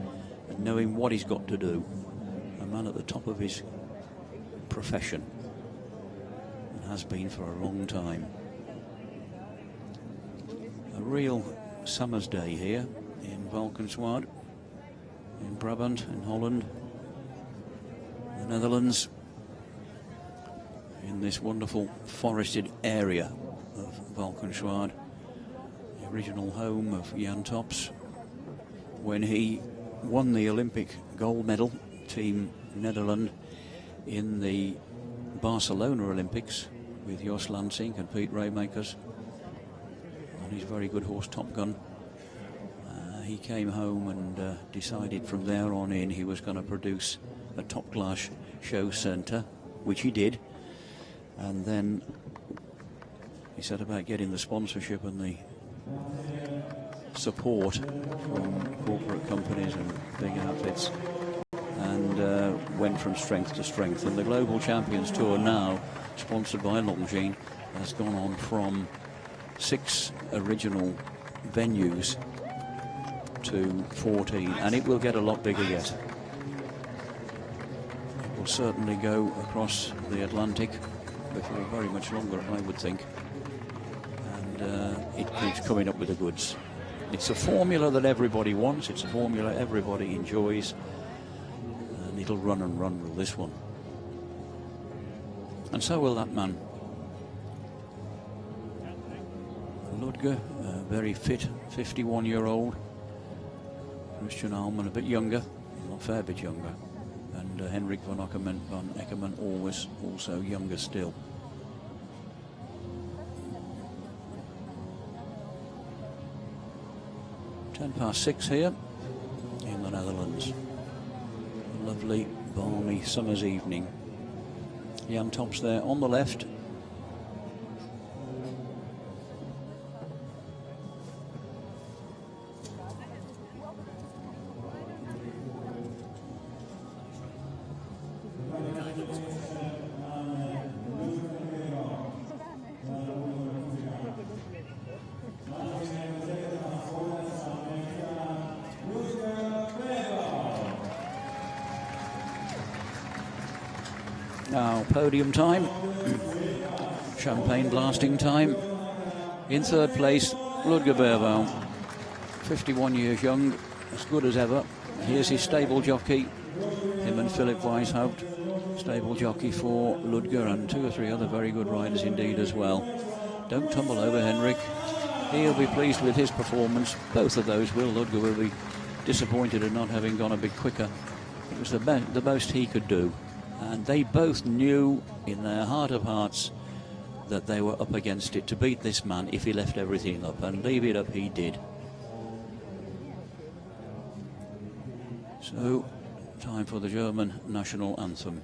and knowing what he's got to do. A man at the top of his profession, and has been for a long time. A real summer's day here in Valkenswaard, in Brabant, in Holland, the Netherlands, in this wonderful forested area of Valkenswaard, the original home of Jan Tops when he won the Olympic gold medal, Team Nederland, in the Barcelona Olympics with Jos Lansing and Piet Raymakers on his very good horse Top Gun. He came home and decided from there on in he was going to produce a top-class show centre, which he did, and then he set about getting the sponsorship and the support from corporate companies and big outfits, and went from strength to strength. And the Global Champions Tour, now sponsored by Longines, has gone on from 6 original venues to 14, and it will get a lot bigger yet. It will certainly go across the Atlantic before very much longer, I would think, and it keeps coming up with the goods. It's a formula that everybody wants, it's a formula everybody enjoys, and it'll run and run with this one. And so will that man. Ludger, very fit, 51-year-old. Christian Alman, a bit younger, a fair bit younger. And Henrik van Eckermann always also younger still. (6:10 here in the Netherlands. A lovely, balmy summer's evening. Jan Tops there on the left. Now podium time, champagne blasting time. In third place, Ludger Beerbaum, 51 years young, as good as ever. Here's his stable jockey, him and Philip Weishaupt, stable jockey for Ludger, and 2 or 3 other very good riders indeed as well. Don't tumble over Henrik. He'll be pleased with his performance. Both of those will. Ludger will be disappointed at not having gone a bit quicker. It was the most he could do. And they both knew in their heart of hearts that they were up against it to beat this man if he left everything up, and leave it up he did. So, time for the German national anthem.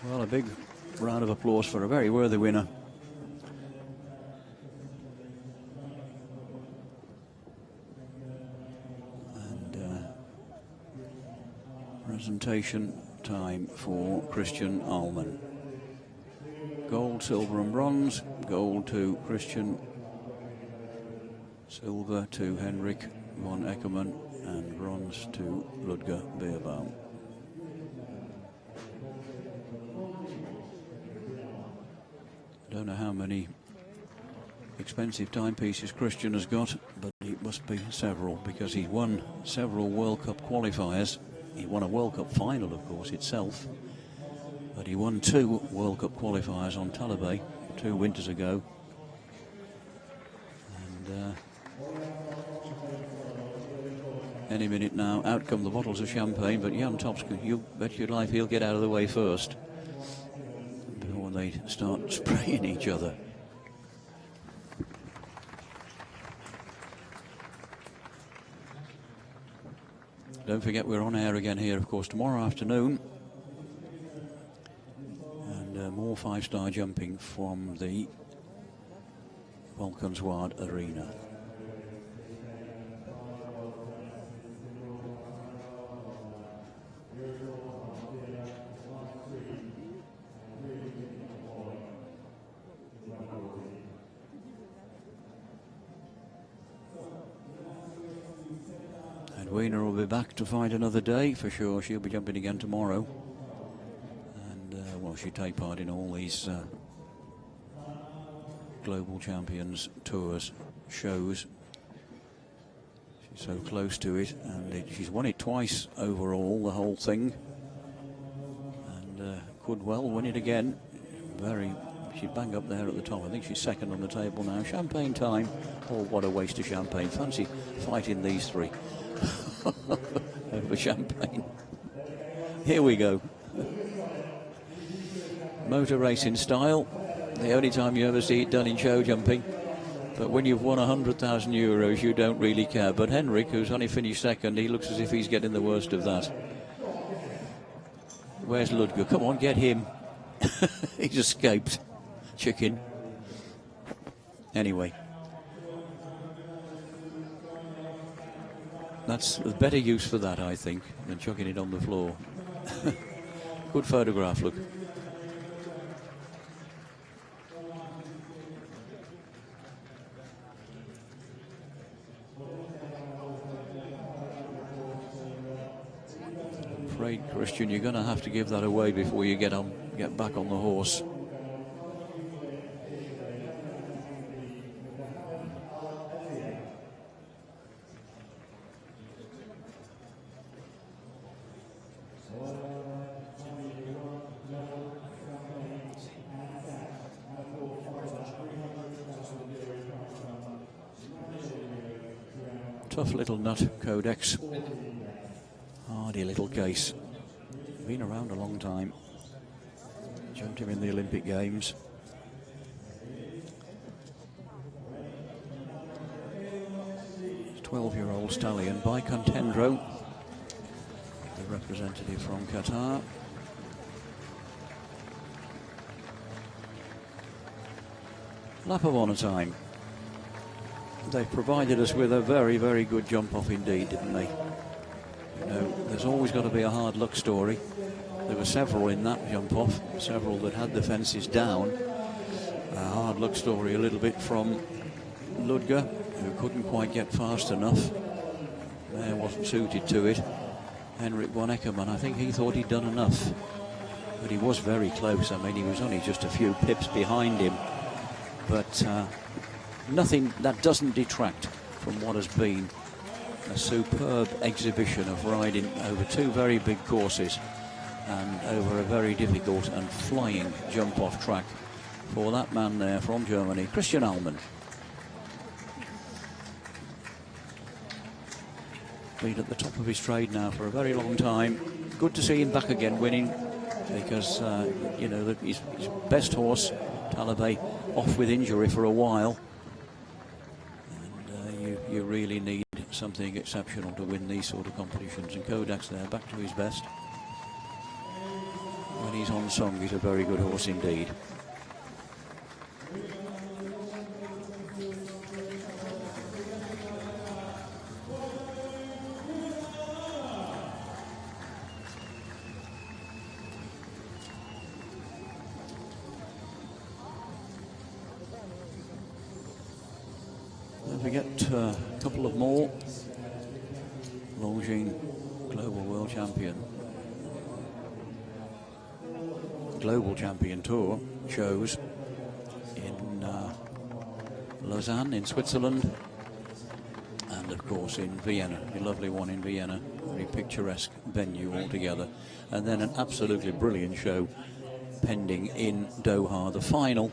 Well, a big round of applause for a very worthy winner. And presentation time for Christian Alman. Gold, silver and bronze. Gold to Christian, silver to Henrik van Eckermann, and bronze to Ludger Beerbaum. Don't know how many expensive timepieces Christian has got, but it must be several, because he's won several World Cup qualifiers. He won a World Cup final, of course, itself, but he won 2 World Cup qualifiers on Talabay 2 winters ago. And any minute now, out come the bottles of champagne, but Jan Tops, you bet your life he'll get out of the way first before they start spraying each other. Don't forget we're on air again here, of course, tomorrow afternoon. And more 5-star jumping from the Valkenswaard Arena. Wiener will be back to fight another day for sure. She'll be jumping again tomorrow, and well, she'll take part in all these global champions tours shows So close to it, and she's won it twice overall, the whole thing, and could well win it again. She's bang up there at the top. I think she's second on the table now. Champagne time. Oh, what a waste of champagne. Fancy fighting these three over champagne. Here we go. Motor racing style. The only time you ever see it done in show jumping. But when you've won €100,000, you don't really care. But Henrik, who's only finished second, he looks as if he's getting the worst of that. Where's Ludger? Come on, get him. He's escaped. Chicken. Anyway. That's a better use for that, I think, than chucking it on the floor. Good photograph, look. I'm afraid, Christian, you're going to have to give that away before you get back on the horse. Tough little nut, Codex. Hardy little case. Been around a long time. Jumped him in the Olympic Games. It's 12-year-old stallion by Contendro, the representative from Qatar. Lap of honour time. They provided us with a very, very good jump off indeed, didn't they? You know, there's always got to be a hard luck story. There were several in that jump off, several that had the fences down. A hard luck story a little bit from Ludger, who couldn't quite get fast enough. Mare wasn't suited to it. Henrik von Eckermann, I think he thought he'd done enough, but he was very close. I mean, he was only just a few pips behind him, but nothing that doesn't detract from what has been a superb exhibition of riding over two very big courses and over a very difficult and flying jump-off track for that man there from Germany, Christian Allmann. Been at the top of his trade now for a very long time. Good to see him back again winning, because you know, his best horse, Talabay, off with injury for a while. You really need something exceptional to win these sort of competitions, and Kodak's there, back to his best. When he's on song, he's a very good horse indeed. We get a couple of more. Longines Global World Champion. Global Champion Tour shows in Lausanne in Switzerland, and of course in Vienna, a lovely one in Vienna, very picturesque venue altogether, and then an absolutely brilliant show pending in Doha, the final.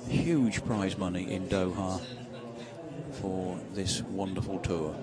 Huge prize money in Doha for this wonderful tour.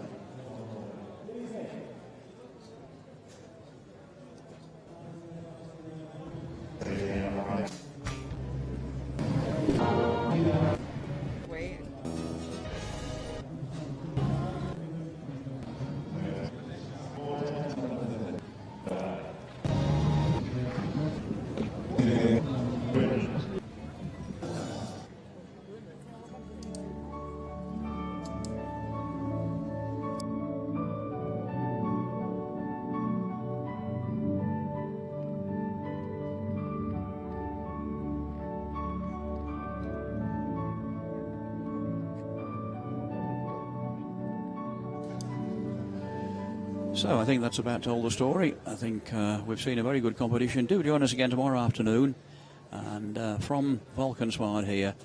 So I think that's about told the story. I think we've seen a very good competition. Do join us again tomorrow afternoon. And from Valkenswaard here,